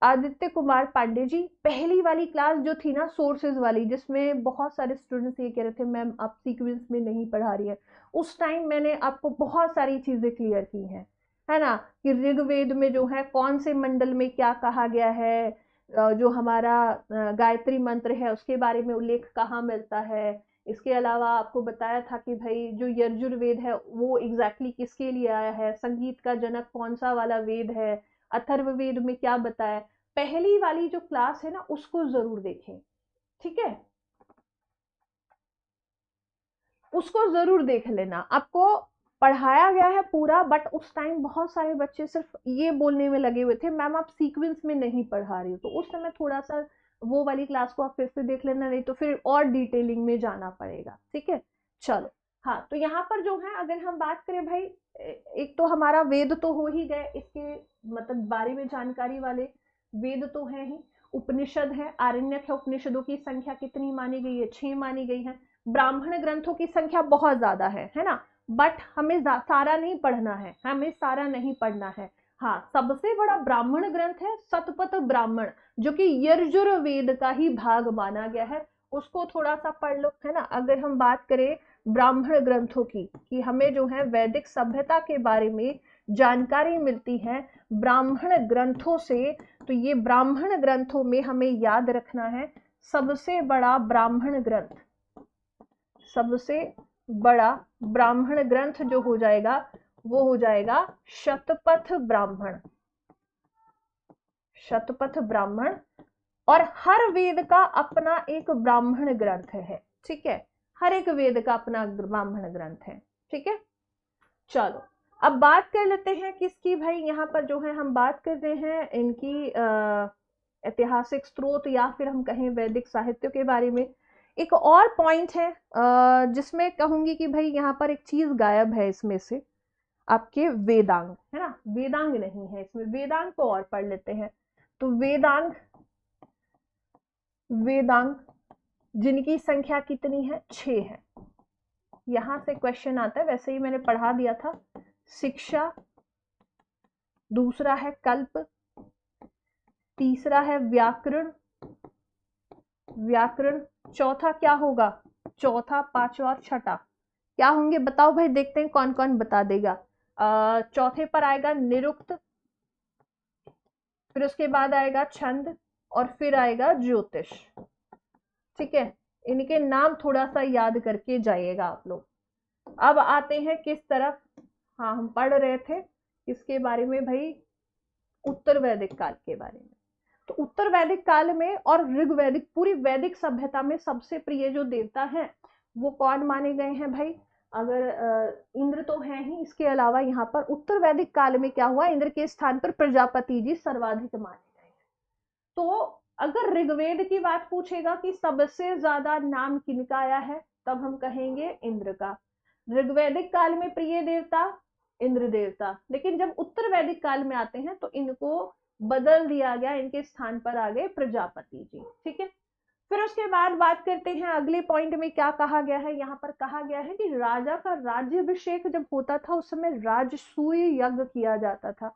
Speaker 1: आदित्य कुमार पांडे जी, पहली वाली क्लास जो थी ना सोर्सेज वाली, जिसमें बहुत सारे स्टूडेंट्स ये कह रहे थे मैम आप सीक्वेंस में नहीं पढ़ा रही है, उस टाइम मैंने आपको बहुत सारी चीजें क्लियर की हैं, है ना, कि ऋग्वेद में जो है कौन से मंडल में क्या कहा गया है, जो हमारा गायत्री मंत्र है उसके बारे में उल्लेख कहाँ मिलता है। इसके अलावा आपको बताया था कि भाई जो यजुर्वेद है वो एग्जैक्टली किसके लिए आया है, संगीत का जनक कौन सा वाला वेद है, अथर्ववेद में क्या बताया। पहली वाली जो क्लास है ना उसको जरूर देखें, ठीक है, उसको जरूर देख लेना। आपको पढ़ाया गया है पूरा, बट उस टाइम बहुत सारे बच्चे सिर्फ ये बोलने में लगे हुए थे मैम आप सीक्वेंस में नहीं पढ़ा रही हो, तो उस समय थोड़ा सा वो वाली क्लास को आप फिर से देख लेना, नहीं तो फिर और डिटेलिंग में जाना पड़ेगा। ठीक है, चलो, हाँ, तो यहाँ पर जो है अगर हम बात करें भाई, एक तो हमारा वेद तो हो ही गए, इसके मतलब बारे में जानकारी वाले वेद तो है ही, उपनिषद है, आरण्यक है, उपनिषदों की संख्या कितनी मानी गई है, 6 मानी गई है। ब्राह्मण ग्रंथों की संख्या बहुत ज्यादा है ना, बट हमें सारा नहीं पढ़ना है, हमें सारा नहीं पढ़ना है। हाँ, सबसे बड़ा ब्राह्मण ग्रंथ है शतपथ ब्राह्मण, जो कि यजुर्वेद का ही भाग माना गया है, उसको थोड़ा सा पढ़ लो, है ना। अगर हम बात करें ब्राह्मण ग्रंथों की, कि हमें जो है वैदिक सभ्यता के बारे में जानकारी मिलती है ब्राह्मण ग्रंथों से, तो ये ब्राह्मण ग्रंथों में हमें याद रखना है सबसे बड़ा ब्राह्मण ग्रंथ, सबसे बड़ा ब्राह्मण ग्रंथ जो हो जाएगा वो हो जाएगा शतपथ ब्राह्मण, शतपथ ब्राह्मण। और हर वेद का अपना एक ब्राह्मण ग्रंथ है, ठीक है, हर एक वेद का अपना ब्राह्मण ग्रंथ है। ठीक है, चलो अब बात कर लेते हैं किसकी, भाई यहाँ पर जो है हम बात कर रहे हैं इनकी ऐतिहासिक स्रोत या फिर हम कहें वैदिक साहित्य के बारे में। एक और पॉइंट है जिसमें कहूंगी कि भाई यहाँ पर एक चीज गायब है इसमें से, आपके वेदांग, है ना, वेदांग नहीं है इसमें, वेदांग को और पढ़ लेते हैं। तो वेदांग, वेदांग जिनकी संख्या कितनी है, 6 है। यहां से क्वेश्चन आता है, वैसे ही मैंने पढ़ा दिया था। शिक्षा, दूसरा है कल्प, तीसरा है व्याकरण, व्याकरण, चौथा क्या होगा, चौथा, पांचवा और छठा क्या होंगे बताओ भाई, देखते हैं कौन कौन बता देगा। चौथे पर आएगा निरुक्त, फिर उसके बाद आएगा छंद, और फिर आएगा ज्योतिष। ठीक है, इनके नाम थोड़ा सा याद करके जाइएगा आप लोग। अब आते हैं किस तरफ, हाँ हम पढ़ रहे थे इसके बारे में भाई, उत्तर वैदिक काल के बारे में। तो उत्तर वैदिक काल में और ऋग्वैदिक, पूरी वैदिक सभ्यता में सबसे प्रिय जो देवता है वो कौन माने गए हैं भाई, अगर इंद्र तो है ही, इसके अलावा यहाँ पर उत्तर वैदिक काल में क्या हुआ, इंद्र के स्थान पर प्रजापति जी सर्वाधिक माने गए हैं। तो अगर ऋग्वेद की बात पूछेगा कि सबसे ज्यादा नाम किनका आया है, तब हम कहेंगे इंद्र का। ऋग्वैदिक काल में प्रिय देवता इंद्र देवता, लेकिन जब उत्तर वैदिक काल में आते हैं तो इनको बदल दिया गया, इनके स्थान पर आ गए प्रजापति जी। ठीक है, फिर उसके बाद बात करते हैं अगले पॉइंट में क्या कहा गया है। यहाँ पर कहा गया है कि राजा का राज्याभिषेक जब होता था उस समय राजसूय यज्ञ किया जाता था।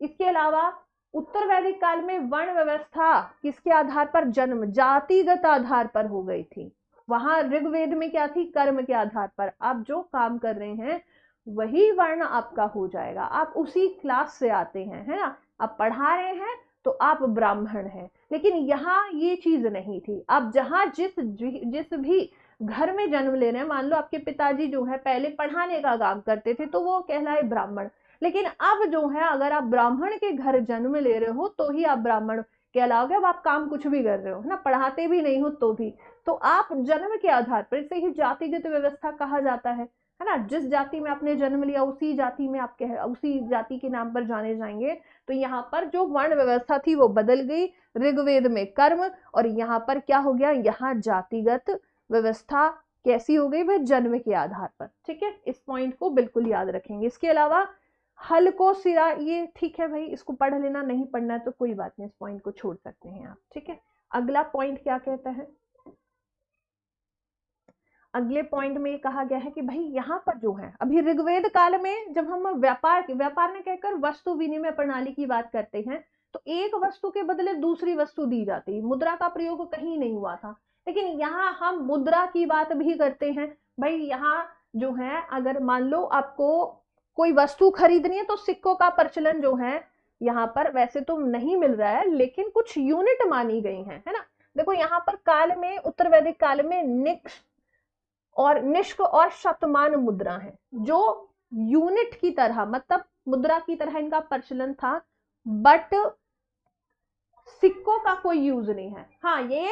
Speaker 1: इसके अलावा उत्तर वैदिक काल में वर्ण व्यवस्था किसके आधार पर, जन्म जातिगत आधार पर हो गई थी। वहां ऋग्वेद में क्या थी, कर्म के आधार पर, आप जो काम कर रहे हैं वही वर्ण आपका हो जाएगा, आप उसी क्लास से आते हैं, है ना, आप पढ़ा रहे हैं तो आप ब्राह्मण हैं। लेकिन यहाँ ये चीज नहीं थी, आप जहां जिस भी घर में जन्म ले रहे हैं, मान लो आपके पिताजी जो है पहले पढ़ाने का काम करते थे तो वो कहलाए ब्राह्मण, लेकिन अब जो है अगर आप ब्राह्मण के घर जन्म ले रहे हो तो ही आप ब्राह्मण कहलाओगे। अब आप काम कुछ भी कर रहे हो, है ना, पढ़ाते भी नहीं हो तो भी, तो आप जन्म के आधार पर, इसे ही जातिगत व्यवस्था कहा जाता है ना। जिस जाति में आपने जन्म लिया उसी जाति में आप उसी जाति के नाम पर जाने जाएंगे। तो यहाँ पर जो वर्ण व्यवस्था थी वो बदल गई, ऋग्वेद में कर्म, और यहाँ पर क्या हो गया, यहाँ जातिगत व्यवस्था कैसी हो गई, वह जन्म के आधार पर। ठीक है, इस पॉइंट को बिल्कुल याद रखेंगे। इसके अलावा हल को सिरा, ये ठीक है भाई, इसको पढ़ लेना, नहीं पढ़ना है तो कोई बात नहीं, इस पॉइंट को छोड़ सकते हैं आप। ठीक है, अगला पॉइंट क्या कहता है, अगले पॉइंट में कहा गया है कि भाई यहाँ पर जो है अभी ऋग्वेद काल में जब हम व्यापार ने कहकर वस्तु विनिमय प्रणाली की बात करते हैं तो एक वस्तु के बदले दूसरी वस्तु दी जाती, मुद्रा का प्रयोग कहीं नहीं हुआ था। लेकिन यहाँ हम मुद्रा की बात भी करते हैं। भाई यहाँ जो है अगर मान लो आपको कोई वस्तु खरीदनी है तो सिक्कों का प्रचलन जो है यहाँ पर वैसे तो नहीं मिल रहा है, लेकिन कुछ यूनिट मानी गई है ना। देखो यहाँ पर काल में, उत्तर वैदिक काल में निष्क और शतमान मुद्रा है जो यूनिट की तरह, मतलब मुद्रा की तरह इनका प्रचलन था, बट सिक्कों का कोई यूज नहीं है। हाँ, ये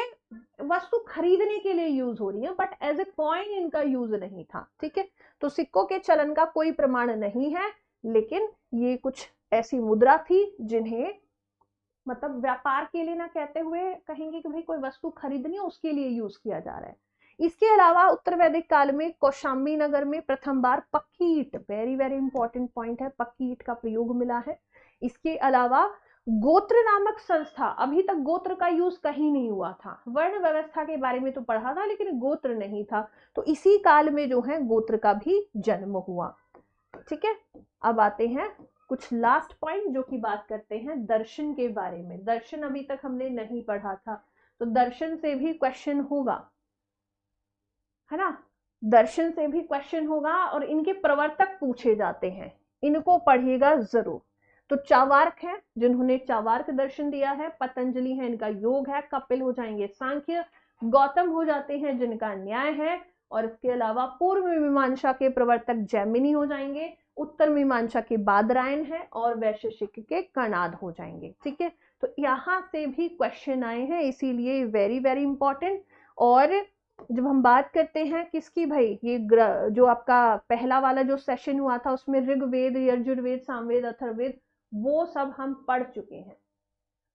Speaker 1: वस्तु खरीदने के लिए यूज हो रही है, बट एज ए कॉइन इनका यूज नहीं था। ठीक है, तो सिक्कों के चलन का कोई प्रमाण नहीं है, लेकिन ये कुछ ऐसी मुद्रा थी जिन्हें मतलब व्यापार के लिए ना कहते हुए कहेंगे कि भाई कोई वस्तु खरीदनी है उसके लिए यूज किया जा रहा है। इसके अलावा उत्तर वैदिक काल में कौशाम्बी नगर में प्रथम बार पक्की ईंट, वेरी वेरी इंपॉर्टेंट पॉइंट है, पक्की ईंट का प्रयोग मिला है। इसके अलावा गोत्र नामक संस्था, अभी तक गोत्र का यूज कहीं नहीं हुआ था, वर्ण व्यवस्था के बारे में तो पढ़ा था लेकिन गोत्र नहीं था, तो इसी काल में जो है गोत्र का भी जन्म हुआ। ठीक है, अब आते हैं कुछ लास्ट पॉइंट जो कि बात करते हैं दर्शन के बारे में। दर्शन अभी तक हमने नहीं पढ़ा था, तो दर्शन से भी क्वेश्चन होगा, है ना, दर्शन से भी क्वेश्चन होगा और इनके प्रवर्तक पूछे जाते हैं, इनको पढ़िएगा जरूर। तो चावार्क है जिन्होंने चावार्क दर्शन दिया है, पतंजलि है इनका योग है, कपिल हो जाएंगे सांख्य, गौतम हो जाते हैं जिनका न्याय है, और इसके अलावा पूर्व मीमांसा के प्रवर्तक जैमिनी हो जाएंगे, उत्तर मीमांसा के बादरायण है, और वैशेषिक के कणाद हो जाएंगे। ठीक है, तो यहां से भी क्वेश्चन आए हैं, इसीलिए वेरी वेरी इंपॉर्टेंट। और जब हम बात करते हैं किसकी, भाई ये जो आपका पहला वाला जो सेशन हुआ था उसमें ऋग्वेद, यजुर्वेद, सामवेद, अथर्ववेद, वो सब हम पढ़ चुके हैं,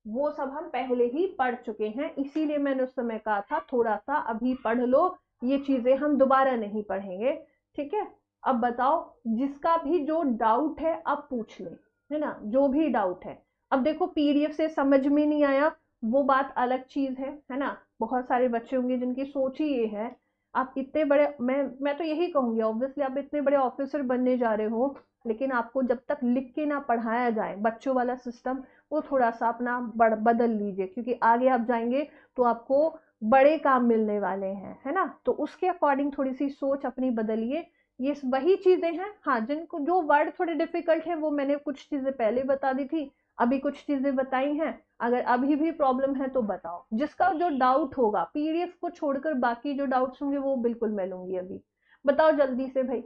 Speaker 1: वो सब हम पहले ही पढ़ चुके हैं, इसीलिए मैंने उस समय कहा था थोड़ा सा अभी पढ़ लो, ये चीजें हम दोबारा नहीं पढ़ेंगे। ठीक है, अब बताओ जिसका भी जो डाउट है अब पूछ ले, है ना, जो भी डाउट है। अब देखो पीडीएफ से समझ में नहीं आया वो बात अलग चीज है ना, बहुत सारे बच्चे होंगे जिनकी सोच ही ये है, आप इतने बड़े, मैं तो यही कहूंगी ऑब्वियसली आप इतने बड़े ऑफिसर बनने जा रहे हो, लेकिन आपको जब तक लिख के ना पढ़ाया जाए बच्चों वाला सिस्टम, वो थोड़ा सा अपना बदल लीजिए, क्योंकि आगे आप जाएंगे तो आपको बड़े काम मिलने वाले हैं, है ना, तो उसके अकॉर्डिंग थोड़ी सी सोच अपनी बदलिए। ये वही चीजें हैं, हाँ, जिनको जो वर्ड थोड़े डिफिकल्ट है वो मैंने कुछ चीजें पहले बता दी थी, अभी कुछ चीजें बताई हैं, अगर अभी भी प्रॉब्लम है तो बताओ, जिसका जो डाउट होगा पीडीएफ को छोड़कर बाकी जो डाउट्स होंगे वो बिल्कुल मैं लूंगी। अभी बताओ जल्दी से भाई,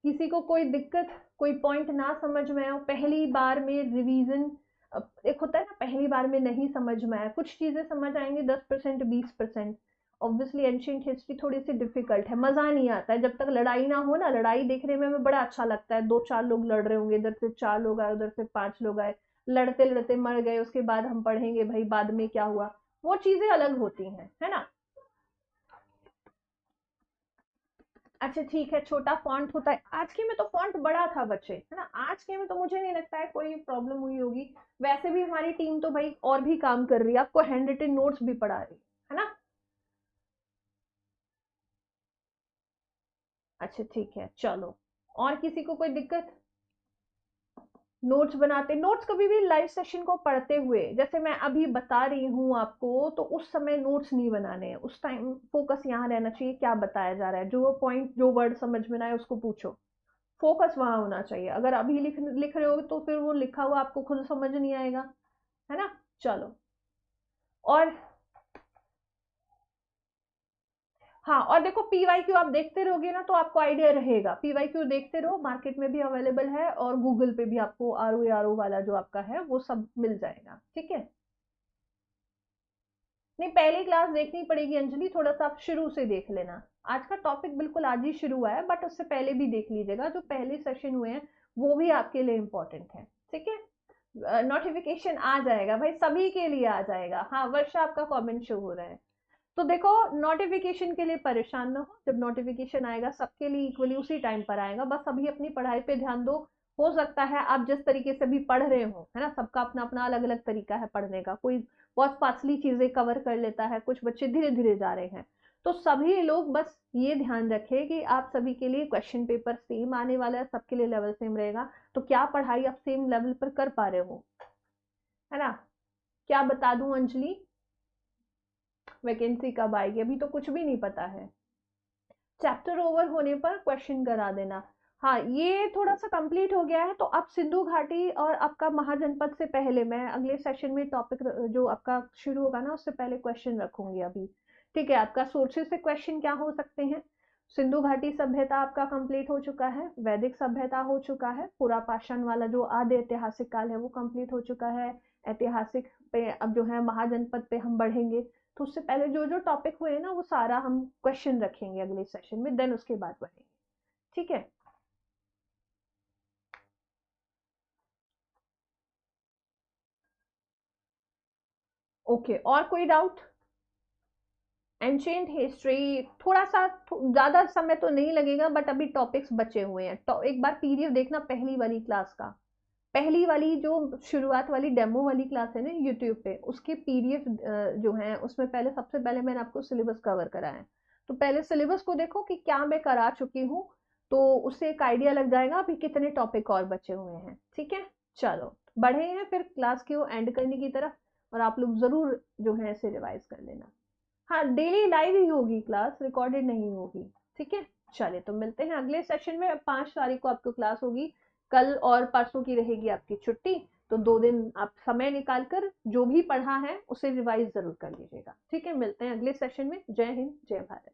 Speaker 1: किसी को कोई दिक्कत, कोई पॉइंट ना समझ में आए, पहली बार में रिवीजन एक होता है ना, पहली बार में नहीं समझ में आया, कुछ चीजें समझ आएंगे 10% 20%। ऑब्वियसली एंशिएंट हिस्ट्री थोड़ी सी डिफिकल्ट है, मजा नहीं आता है जब तक लड़ाई ना हो ना, लड़ाई देखने में हमें बड़ा अच्छा लगता है, 2-4 लोग लड़ रहे होंगे, इधर से 4 लोग आए उधर से 5 लोग आए, लड़ते लड़ते मर गए, उसके बाद हम पढ़ेंगे भाई बाद में क्या हुआ, वो चीजें अलग होती हैं, है ना। अच्छा ठीक है, छोटा फॉन्ट होता है, आज के में तो फॉन्ट बड़ा था बच्चे, है ना, आज के में तो मुझे नहीं लगता है कोई प्रॉब्लम हुई होगी। वैसे भी हमारी टीम तो भाई और भी काम कर रही है, आपको हैंड रिटन नोट्स भी पढ़ा रही है ना। अच्छा ठीक है, चलो, और किसी को कोई दिक्कत, नोट्स बनाते, नोट्स कभी भी लाइव सेशन को पढ़ते हुए, जैसे मैं अभी बता रही हूँ आपको, तो उस समय नोट्स नहीं बनाने हैं, उस टाइम फोकस यहाँ रहना चाहिए क्या बताया जा रहा है, जो पॉइंट जो वर्ड समझ में ना आए उसको पूछो, फोकस वहां होना चाहिए। अगर अभी लिख रहे हो तो फिर वो लिखा हुआ आपको खुद समझ नहीं आएगा, है ना। चलो, और हाँ, और देखो पीवाईक्यू आप देखते रहोगे ना तो आपको आइडिया रहेगा। पीवाईक्यू देखते रहो, मार्केट में भी अवेलेबल है और गूगल पे भी आपको आरओ वाला जो आपका है वो सब मिल जाएगा, ठीक है। नहीं, पहली क्लास देखनी पड़ेगी अंजलि, थोड़ा सा आप शुरू से देख लेना। आज का टॉपिक बिल्कुल आज ही शुरू हुआ है, बट उससे पहले भी देख लीजिएगा, जो पहले सेशन हुए हैं वो भी आपके लिए इम्पोर्टेंट है, ठीक है। नोटिफिकेशन आ जाएगा भाई, सभी के लिए आ जाएगा। हाँ, वर्षा आपका कमेंट शो हो रहा है। तो देखो, नोटिफिकेशन के लिए परेशान ना हो, जब नोटिफिकेशन आएगा सबके लिए इक्वली उसी टाइम पर आएगा। बस अभी अपनी पढ़ाई पे ध्यान दो। हो सकता है आप जिस तरीके से भी पढ़ रहे हो, है ना, सबका अपना अपना अलग अलग तरीका है पढ़ने का। कोई बहुत फासली चीजें कवर कर लेता है, कुछ बच्चे धीरे धीरे जा रहे हैं। तो सभी लोग बस ये ध्यान रखें कि आप सभी के लिए क्वेश्चन पेपर सेम आने वाला है, सबके लिए लेवल सेम रहेगा। तो क्या पढ़ाई आप सेम लेवल पर कर पा रहे हो, है ना। क्या बता दूं अंजलि, वैकेंसी कब आएगी अभी तो कुछ भी नहीं पता है। चैप्टर ओवर होने पर क्वेश्चन करा देना। हाँ, ये थोड़ा सा कंप्लीट हो गया है, तो अब सिंधु घाटी और आपका महाजनपद से पहले मैं अगले सेशन में टॉपिक जो आपका शुरू होगा ना उससे पहले क्वेश्चन रखूंगी अभी, ठीक है। आपका सोर्सेज से क्वेश्चन क्या हो सकते हैं। सिंधु घाटी सभ्यता आपका कंप्लीट हो चुका है, वैदिक सभ्यता हो चुका है, पूरा पाषाण वाला जो आदि ऐतिहासिक काल है वो कंप्लीट हो चुका है। ऐतिहासिक पे अब जो है महाजनपद पे हम बढ़ेंगे। तो उससे पहले जो जो टॉपिक हुए ना वो सारा हम क्वेश्चन रखेंगे अगले सेशन में, देन उसके बाद बढ़ेंगे, ठीक है। ओके, और कोई डाउट। एंशियंट हिस्ट्री थोड़ा सा ज्यादा समय तो नहीं लगेगा, बट अभी टॉपिक्स बचे हुए हैं। तो एक बार पीडीएफ देखना पहली वाली क्लास का, पहली वाली जो शुरुआत वाली डेमो वाली क्लास है ना यूट्यूब पे, उसके पीडीएफ जो है उसमें पहले सबसे पहले मैंने आपको सिलेबस कवर करा है। तो पहले सिलेबस को देखो कि क्या मैं करा चुकी हूँ, तो उससे एक आइडिया लग जाएगा अभी कितने टॉपिक और बचे हुए हैं, ठीक है। चलो, बढ़े हैं फिर क्लास की एंड करने की तरफ, और आप लोग जरूर जो है इसे रिवाइज कर लेना। हाँ, डेली लाइव ही होगी क्लास, रिकॉर्डेड नहीं होगी, ठीक है। चलिए, तो मिलते हैं अगले सेशन में। 5 तारीख को आपको क्लास होगी, कल और परसों की रहेगी आपकी छुट्टी। तो 2 दिन आप समय निकाल कर जो भी पढ़ा है उसे रिवाइज जरूर कर लीजिएगा, ठीक है। मिलते हैं अगले सेशन में। जय हिंद, जय भारत।